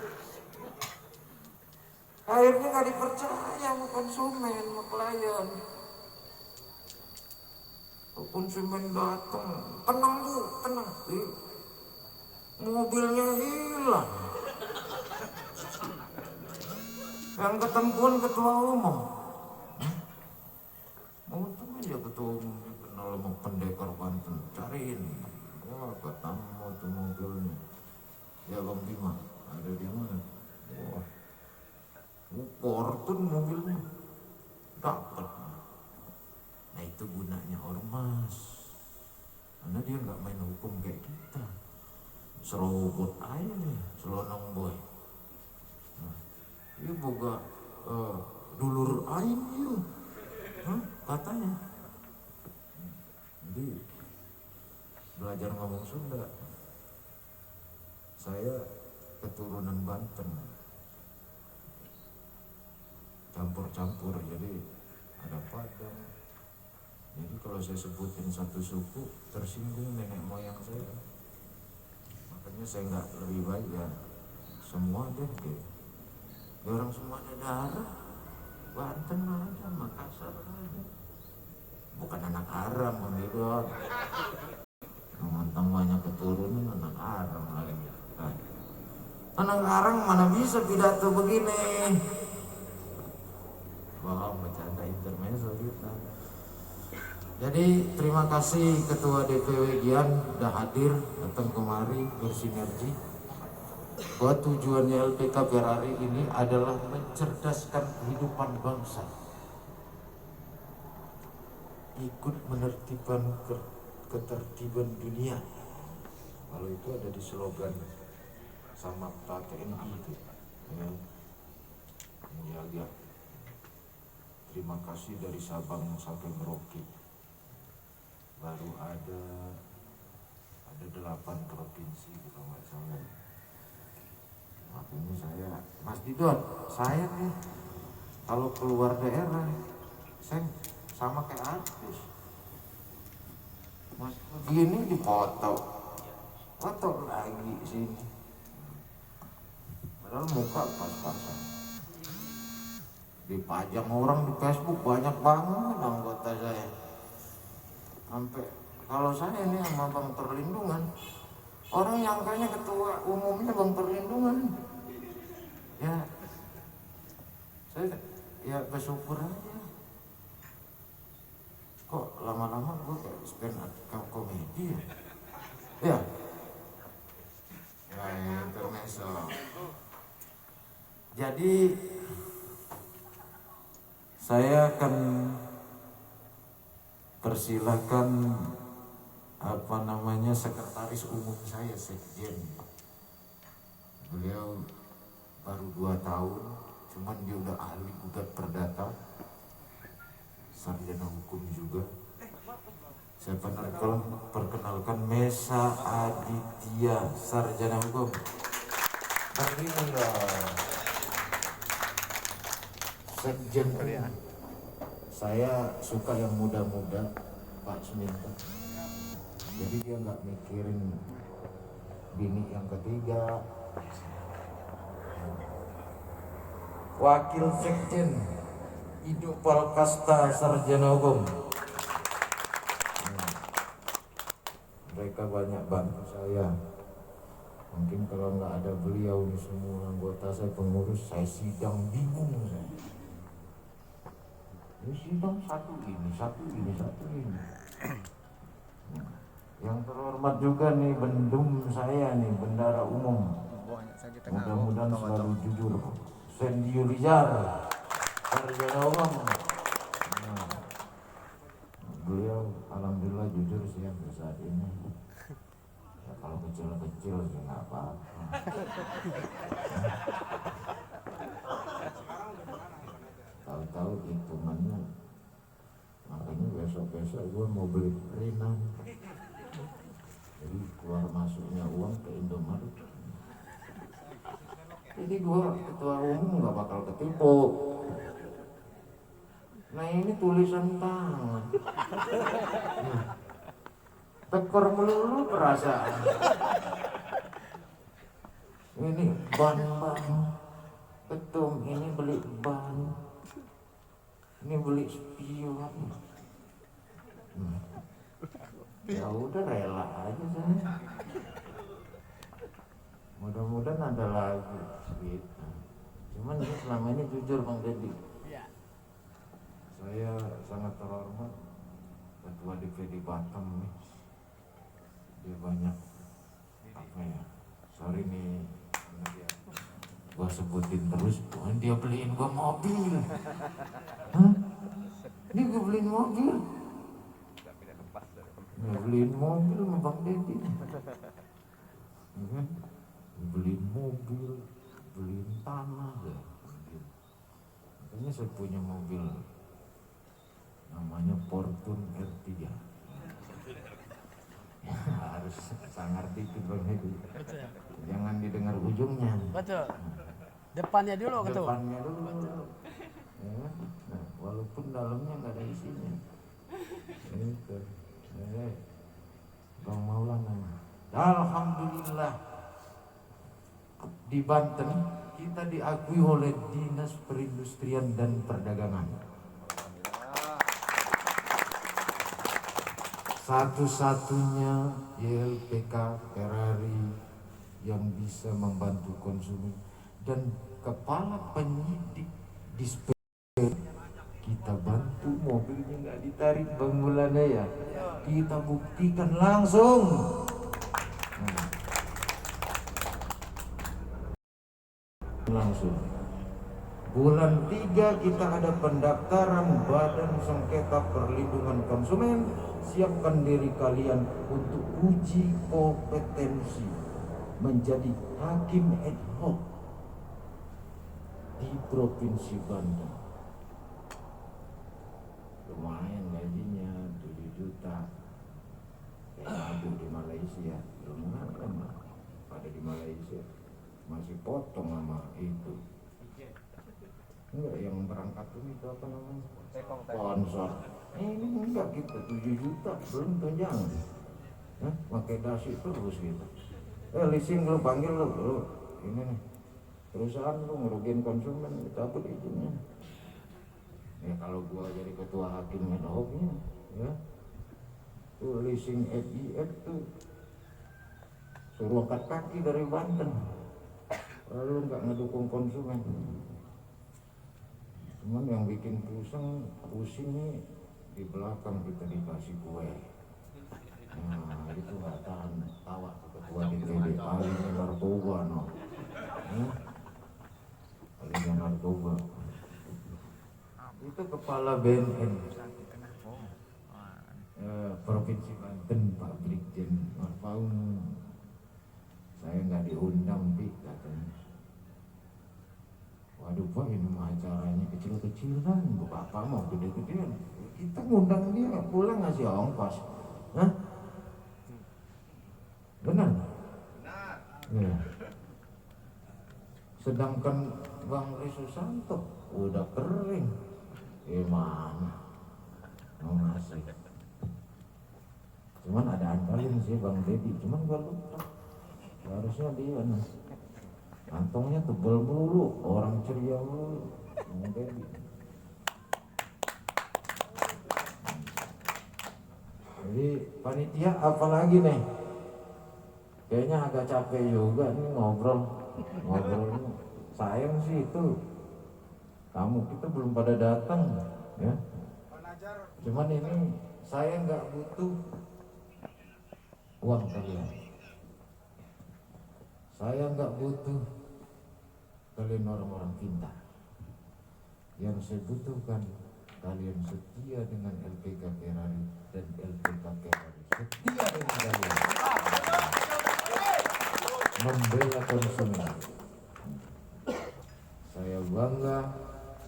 Akhirnya nggak dipercaya sama konsumen, sama klien. Konsumen datang, tenang bu, tenang. Mobilnya hilang. Yang ketemuan ketua umum. Untung aja ketua umum kenal sama pendekar Banten, cariin. Wah, ketemu tuh mobilnya. Ya Bang Bima, ada di mana? Wah, Portun mobilnya. Dapat. Nah itu gunanya ormas. Karena dia nggak main hukum kayak kita. Serobot aja nih, selonong boy. Nah, dia boga dulur aing dia. Katanya. Jadi belajar ngomong Sunda. Saya keturunan Banten. Campur-campur, jadi ada Padang. Jadi kalau saya sebutin satu suku tersinggung nenek moyang saya. Makanya saya nggak lebih baik ya semua deh gitu. Orang semua ada darah. Banten ada, Makassar ada. Bukan anak haram begitu. Mentang banyak keturunan anak haram lagi. Anak haram mana bisa pidato begini. Wah, bercanda intermezzo kita. Jadi terima kasih Ketua DPW Gian udah hadir datang kemari bersinergi. Bahwa tujuannya LPK Ferrari ini adalah mencerdaskan kehidupan bangsa, ikut menertibkan ketertiban dunia. Kalau itu ada di slogan Samapta TNI itu ya, menjaga. Terima kasih dari Sabang sampai Merauke. Baru ada 8 provinsi kalau nggak salah. Makanya saya, Mas Didon, saya nih kalau keluar daerah, saya sama kayak artis. Mas begini dipoto lagi sini. Padahal muka pas-pasan. Dipajang orang di Facebook banyak banget anggota saya. Sampai kalau saya ini sama Bang Perlindungan, orang nyangkanya ketua umumnya Bang Perlindungan. Ya, saya ya bersyukur aja. Kok lama-lama gue kayak stand up komedi ya? Ya, intermezzo. Jadi saya akan persilakan sekretaris umum saya, Sekjen. Beliau baru 2 tahun, cuman dia udah ahli gugat perdata, sarjana hukum juga. Saya perkenalkan Mesa Aditya, sarjana hukum. Berdiri dong. Sekjen. Saya suka yang muda-muda, Pak Suminta. Jadi dia nggak mikirin bini yang ketiga. Wakil Sekjen Ido Palkasta, sarjana hukum. Mereka banyak bantu saya. Mungkin kalau nggak ada beliau nih semua anggota saya, pengurus, saya sidang bingung saya. Ini sidang satu ini. Yang terhormat juga nih bendum saya nih, bendara umum. Mudah-mudahan selalu jujur. Fendi Yulizar, sarjana umum. Beliau alhamdulillah jujur sih sampai saat ini. Ya kalau kecil-kecil sih nggak apa-apa. Tahu-tahu hitungannya, makanya besok-besok gue mau beli perinan. Jadi keluar masuknya uang ke Indomaret. Jadi gue ketua umum nggak bakal ketipu. Nah ini tulisan tangan. Tekor melulu perasaan. Ini ban-ban. Ketum ini beli ban, ini beli spion. Ya udah rela aja saya. Mudah-mudahan ada lagi gitu. Cuman ini selama ini jujur Bang Deddy, saya sangat terhormat ketua DPD Batam nih. Dia banyak apa ya, sorry nih gua sebutin terus, dia beliin gua mobil. Hah? Ini gua beliin mobil. Dia beliin mobil sama Bang Deddy. Beliin mobil, beliin tanah ya. Makanya saya punya mobil namanya Fortune R3. Ya, harus sangar dikit Bang Deddy. Jangan didengar ujungnya. Betul. Depannya dulu ketua. Depannya dulu. Ya, nah, walaupun dalamnya nggak ada isinya. Itu. Bang Maulana. Alhamdulillah di Banten kita diakui oleh Dinas Perindustrian dan Perdagangan. Satu-satunya YLPK Ferrari yang bisa membantu konsumen dan kepala penyidik di kita bantu mobilnya nggak ditarik Bang Mulana ya, kita buktikan langsung. Langsung bulan 3 kita ada pendaftaran Badan Sengketa Perlindungan Konsumen. Siapkan diri kalian untuk uji kompetensi menjadi hakim ad hoc di Provinsi Banten. Lumayan gajinya 7 juta. Aduh di Malaysia lumayan pada di Malaysia masih potong sama itu. Enggak yang berangkat itu apa namanya? Sponsor. Ini enggak kita 7 juta belum tunjangan. Pakai dasi terus gitu. Leasing lu panggil lu ini nih. Perusahaan lu ngerugiin konsumen, cabut izinnya. Ya kalau gua jadi ketua hakim ad hoc-nya, ya. Tuh leasing FIF tuh suruh angkat kaki dari Banten. Lalu nggak ngedukung konsumen. Cuman yang bikin pusing nih di belakang kita dikasih kue. Nah itu nggak tahan tawa ketua DPD ahlinya narkoba no. Ahlinya narkoba. Itu kepala BNN Provinsi Banten Pak Brigjen Marpaung. Saya nggak diundang Pi katanya. Waduh Pak ini mah acaranya kecil-kecilan, Bapak mau gede-gedean. Kita ngundang dia pulang ngasih ongkos. Hah? Benar? Benar. Ya. Sedangkan Bang Risusanto udah kering. Gimana? Mau ngasih. Cuman ada andalan sih Bang Deddy, cuman gak lupa. Harusnya dia nih. Kantongnya tebal mulu, orang ceria mulu. Bang Deddy. Jadi panitia apalagi nih? Kayaknya agak capek juga nih ngobrol. Sayang sih itu. Kamu kita belum pada datang, ya. Cuman ini saya nggak butuh uang kalian. Saya nggak butuh kalian orang-orang pintar. Yang saya butuhkan kalian setia dengan LPK Ferrari dan LPK Ferrari setia dengan kalian membela konsumen. Saya bangga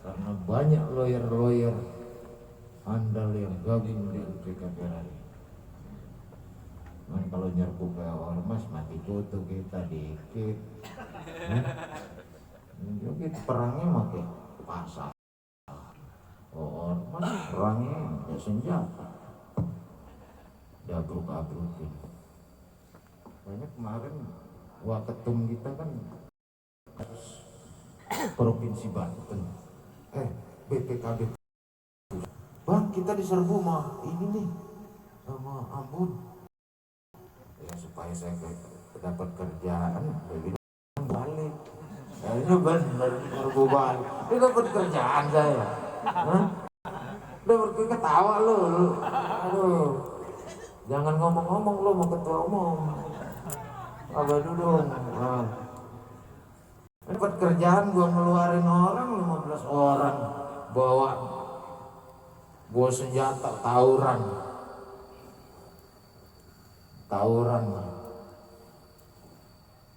karena banyak lawyer andal yang gabung di LPK Ferrari. Nah, kalau nyerbu ke ormas mati kutu kita dikit. Jadi perangnya pakai pasar. Ormas perangnya ya senjata. Dabruk-abrukin. Banyak kemarin waketum kita kan Provinsi Banten. BPKB. Bang, kita diserbu mah ini nih sama Ambon. Ya supaya saya dapat kerjaan, jadi balik. Ini benar diserbu balik. Ini dapat kerjaan saya. Hah? Udah ketawa lu. Aduh. Jangan ngomong-ngomong lu mau ketua umum. Abah dudung. Nah. Dapat kerjaan gua ngeluarin orang 15 orang bawa senjata tawuran.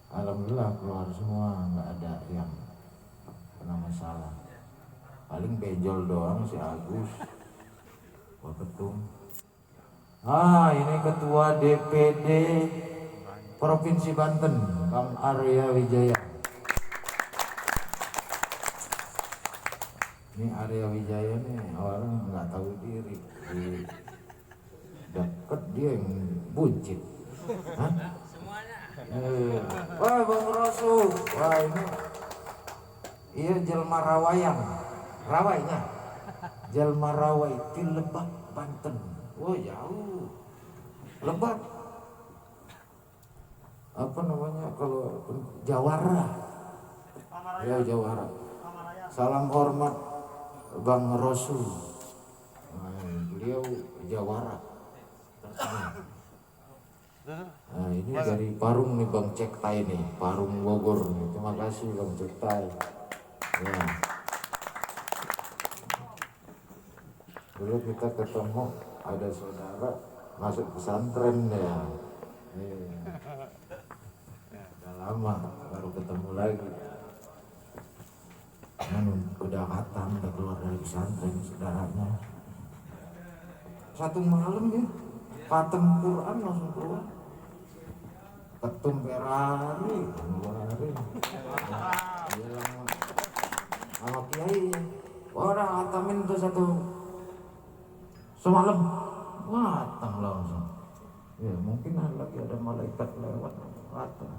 Alhamdulillah keluar semua, nggak ada yang kena masalah. Paling benjol doang si Agus, Waketum. Ini ketua DPD Provinsi Banten, Bang Arya Wijaya. Ini Arya Wijaya nih orang nggak tahu diri, di deket dia yang buncit. Hah? Wah Bang Rasul, wah ini iya jelma rawainya jelma rawai di Lebak Banten. Wah jauh Lebak apa namanya kalau Jawara ya Jawara. Salam hormat Bang Rasul. Beliau Jawara. Nah ini dari Parung nih Bang Cektai nih, Parung Bogor nih. Terima kasih Bang Cektai. Ya. Dulu kita ketemu ada saudara masuk pesantren ya. Udah lama baru ketemu lagi. Udah khatam, udah keluar dari pesantren saudaranya. Satu malam ya, khatam Quran langsung keluar. Ketum Ferrari, ngeluarin. Dia sama kiai, orang khatamin itu satu semalam, khatam langsung. Ya mungkin lagi ada malaikat lewat, khatam.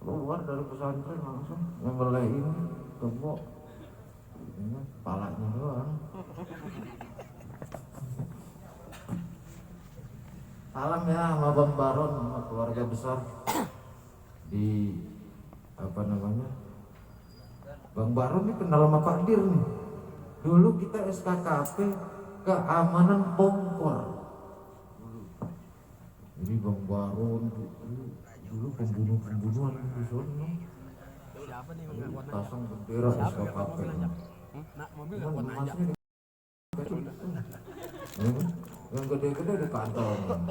Keluar dari pesantren langsung ngebelain tembok, ini kepalanya doang. Salam ya sama Bang Baron, sama keluarga besar di apa namanya. Bang Baron ini kenal sama Pak Dir nih. Dulu kita SKKP keamanan Pongkor. Jadi Bang Baron dulu pembunuhan di sana. Siapa nih yang warnanya? Pasang bendera SKKP. Nak mobil nggak warnanya? Yang gede-gede di kantong.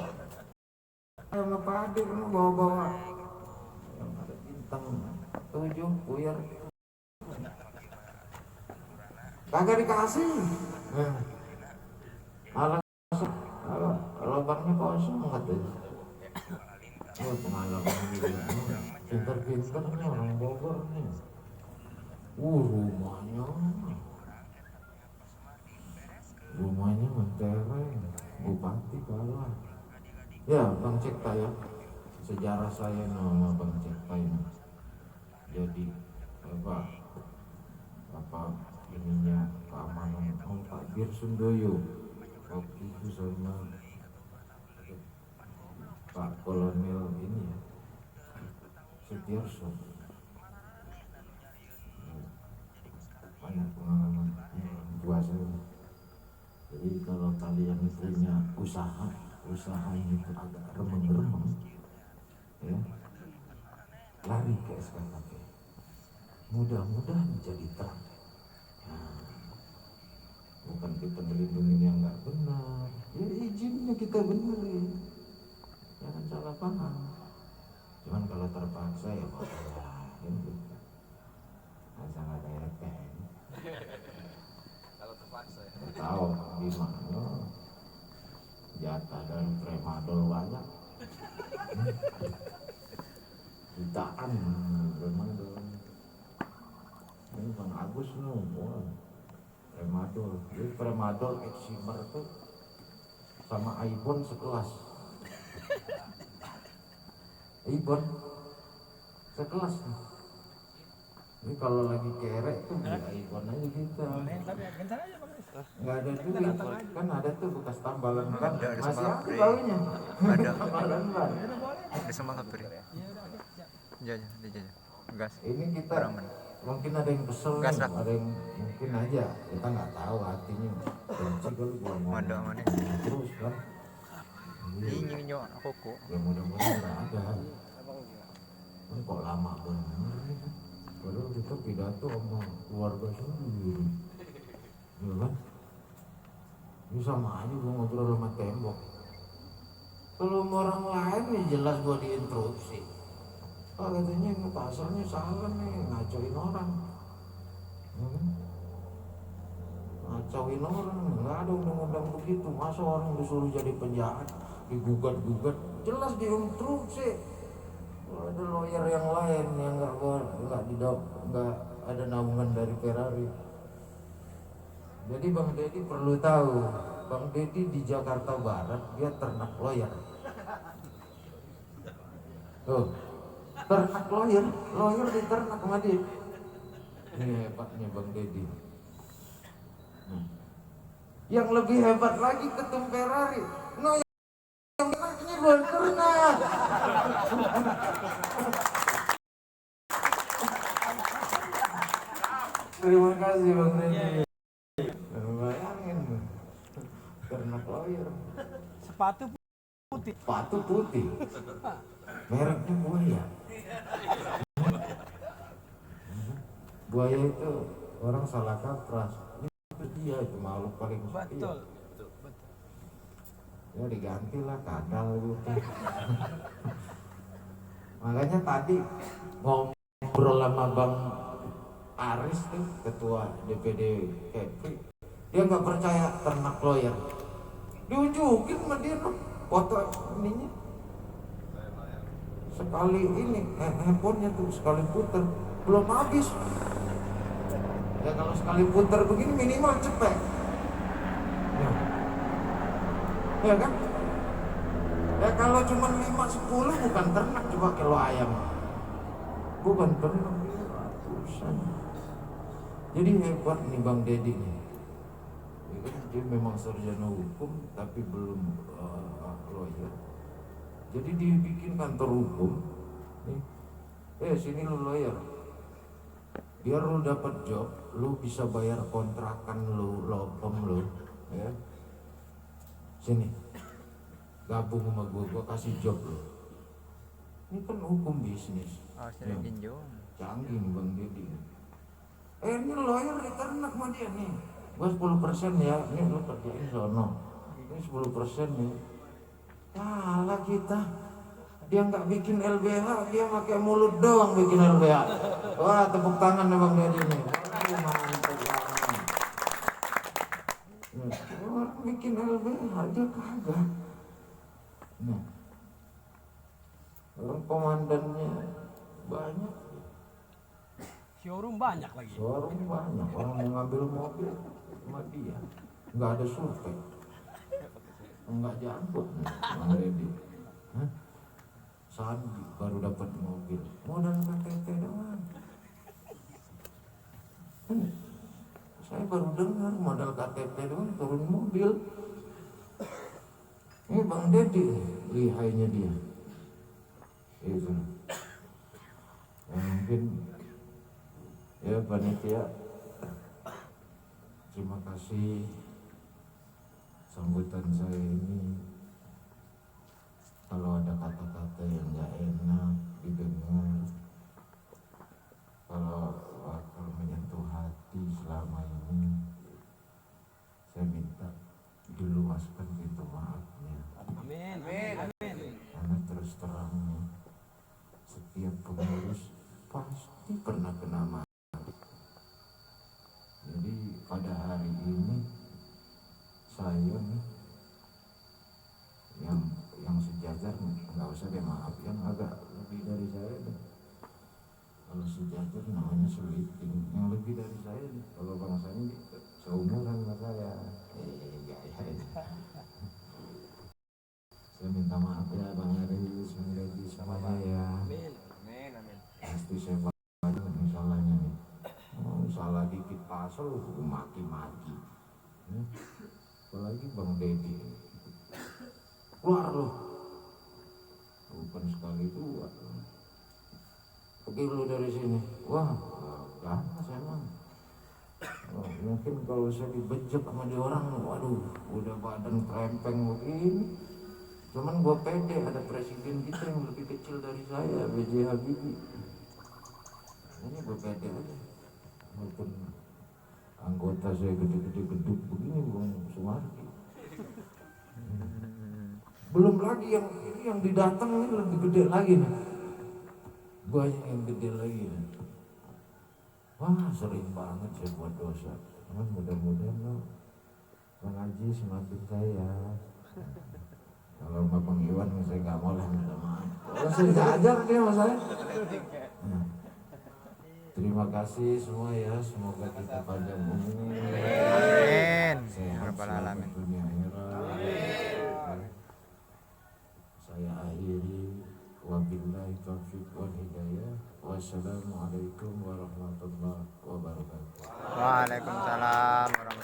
Sama Pak Dir bawa-bawa yang ada bintang 7 buyar. Kagak dikasih. Lubangnya kosong katanya. Pengalaman juga. Pinter-pinter nih orang Bogor nih. Rumahnya mentereng, bupati kalah. Ya Bang Cekta ya, sejarah saya nama Bang Cekta ini. Jadi apa ininya keamanan Pak Bir Sundoyo waktu itu sama Pak Kolonel ini ya Setiarso. Banyak pengalaman puasa. Jadi kalau kalian punya usaha itu agak remeng-remeng ya, lari ke SKKP, mudah-mudahan jadi terang. Bukan kita melindungi yang nggak benar, ya izinnya kita benerin, jangan salah paham. Cuman kalau terpaksa ya gitu. Sangat repot. Kalau terpaksa ya. Tahu di mana jatah dari premadol banyak. Jutaan premadol. Ini Bang Agus wah, premadol. Jadi premadol eksimer tuh sama Ibon sekelas. Ibon sekelas nih. Ini kalau lagi kerek tuh beli iPhone aja kita. Nggak ada duit, kan ada tuh bekas tambalan kan. Ada Masih sama ada Pri. baunya. Ada. Tambalan ban. Ada semangat beri. Jajan, jajan. Gas. Ini kita Barang mana? mungkin ada yang kesel nih, Gas lah. ada yang mungkin aja kita nggak tahu hatinya. Benci kali gua ngomong. Mada mana? Terus kan. Ini nyo aku kok. Ya mudah-mudahan nggak ada. Kan kok lama bener nih kan. Padahal kita pidato sama keluarga sendiri. Ya kan? Ini sama aja gua ngobrol sama tembok. Kalau sama orang lain ya jelas gua diinterupsi. Oh katanya ini pasalnya salah nih, ngacoin orang. Ya kan? Ngacauin orang, nggak ada undang-undang begitu. Masa orang disuruh jadi penjahat, digugat-gugat, jelas diinterupsi. Kalau ada lawyer yang lain yang nggak ada naungan dari Ferrari. Jadi Bang Deddy perlu tahu, Bang Deddy di Jakarta Barat dia ternak lawyer. Tuh, ternak lawyer diternak sama dia. Ini hebatnya Bang Deddy. Yang lebih hebat lagi ketum Ferrari. No, yang ternaknya belum ternak. Terima kasih Bang Deddy. Bayangin ternak lawyer. Sepatu putih. Sepatu putih. Mereknya buaya. Buaya itu orang salah kaprah. Ini dia itu makhluk paling setia. Betul. Ya diganti lah kadal gitu. Makanya tadi ngobrol sama Bang Aris tuh ketua DPD Kepri, dia nggak percaya ternak lawyer. Diunjukin sama dia foto ininya. Sekali ini handphonenya tuh sekali puter belum habis. Ya kalau sekali puter begini minimal cepet. Ya kan? Ya kalau cuma 5-10 bukan ternak, coba kalau ayam. Bukan ternak, ratusan. Jadi hebat nih Bang Deddy nih. Ya kan? Dia memang sarjana hukum tapi belum lawyer. Jadi dibikin kantor hukum. Nih, sini lu lawyer. Biar lu dapat job, lu bisa bayar kontrakan lu, lopem lu, ya. Sini, gabung sama gua kasih job lu. Ini kan hukum bisnis. Oh, saya jinjung. Canggih nih Bang Deddy. Ini lawyer diternak sama dia nih. Gua 10% ya, ini lu kerjain sono. Ini 10% nih. Kalah kita. Dia nggak bikin LBH, dia pakai mulut doang bikin LBH. Wah, tepuk tangan nih Bang Deddy nih. Mantap banget. Orang bikin LBH aja kagak. Nah, orang komandannya banyak. Showroom banyak lagi. Showroom banyak. Orang mau ngambil mobil sama dia. Nggak ada survei. Nggak jambut nih Bang Deddy. Hah? Sandi baru dapat mobil, modal KTP doang. Saya baru dengar modal KTP doang turun mobil. Ini Bang Deddy lihainya dia. Itu. Ya, mungkin ya panitia. Terima kasih sambutan saya ini. Kalau ada kata-kata yang gak enak didengar, kalau menyentuh hati selama ini, saya minta diluaskan pintu maafnya. Amin. Karena terus terangnya setiap pengurus pasti pernah kena marah. Jadi pada hari ini saya nih yang sejajar nggak usah deh, maaf, yang agak lebih dari saya deh. Kalau sejajar namanya sulitin, yang lebih dari saya nih. Kalau bangsa ini seumuran sama saya. Saya minta maaf ya Bang Aris, Bang Deddy sama saya. Amin. Pasti saya banyak nih salahnya nih. salah dikit pasal maki-maki. Apalagi Bang Dedi, keluar loh, bukan sekali dua, pergi lu dari sini. Wah, ganas emang. Mungkin kalau saya dibejek sama dia orang, waduh, udah badan krempeng begini. Cuman gua pede, ada presiden kita yang lebih kecil dari saya, B.J. Habibie. Ini gua pede aja. Walaupun anggota saya gede-gede geduk begini, Bang Sumardi. Belum lagi yang ini yang didatang ini lebih gede lagi nih. Banyak yang gede lagi nih. Wah, sering banget saya buat dosa. Cuman mudah-mudahan lo mengaji semakin saya. Kalau Bapak Iwan saya nggak mau lah minta maaf. Kalau saya nggak ajar dia sama saya. Terima kasih semua ya, semoga kita panjang umur. Amin. Sehat Rabbal selamat alamin. dunia akhirat. Saya akhiri, wabillahi taufiq wal hidayah. Wassalamualaikum warahmatullahi wabarakatuh. Waalaikumsalam warahmatullahi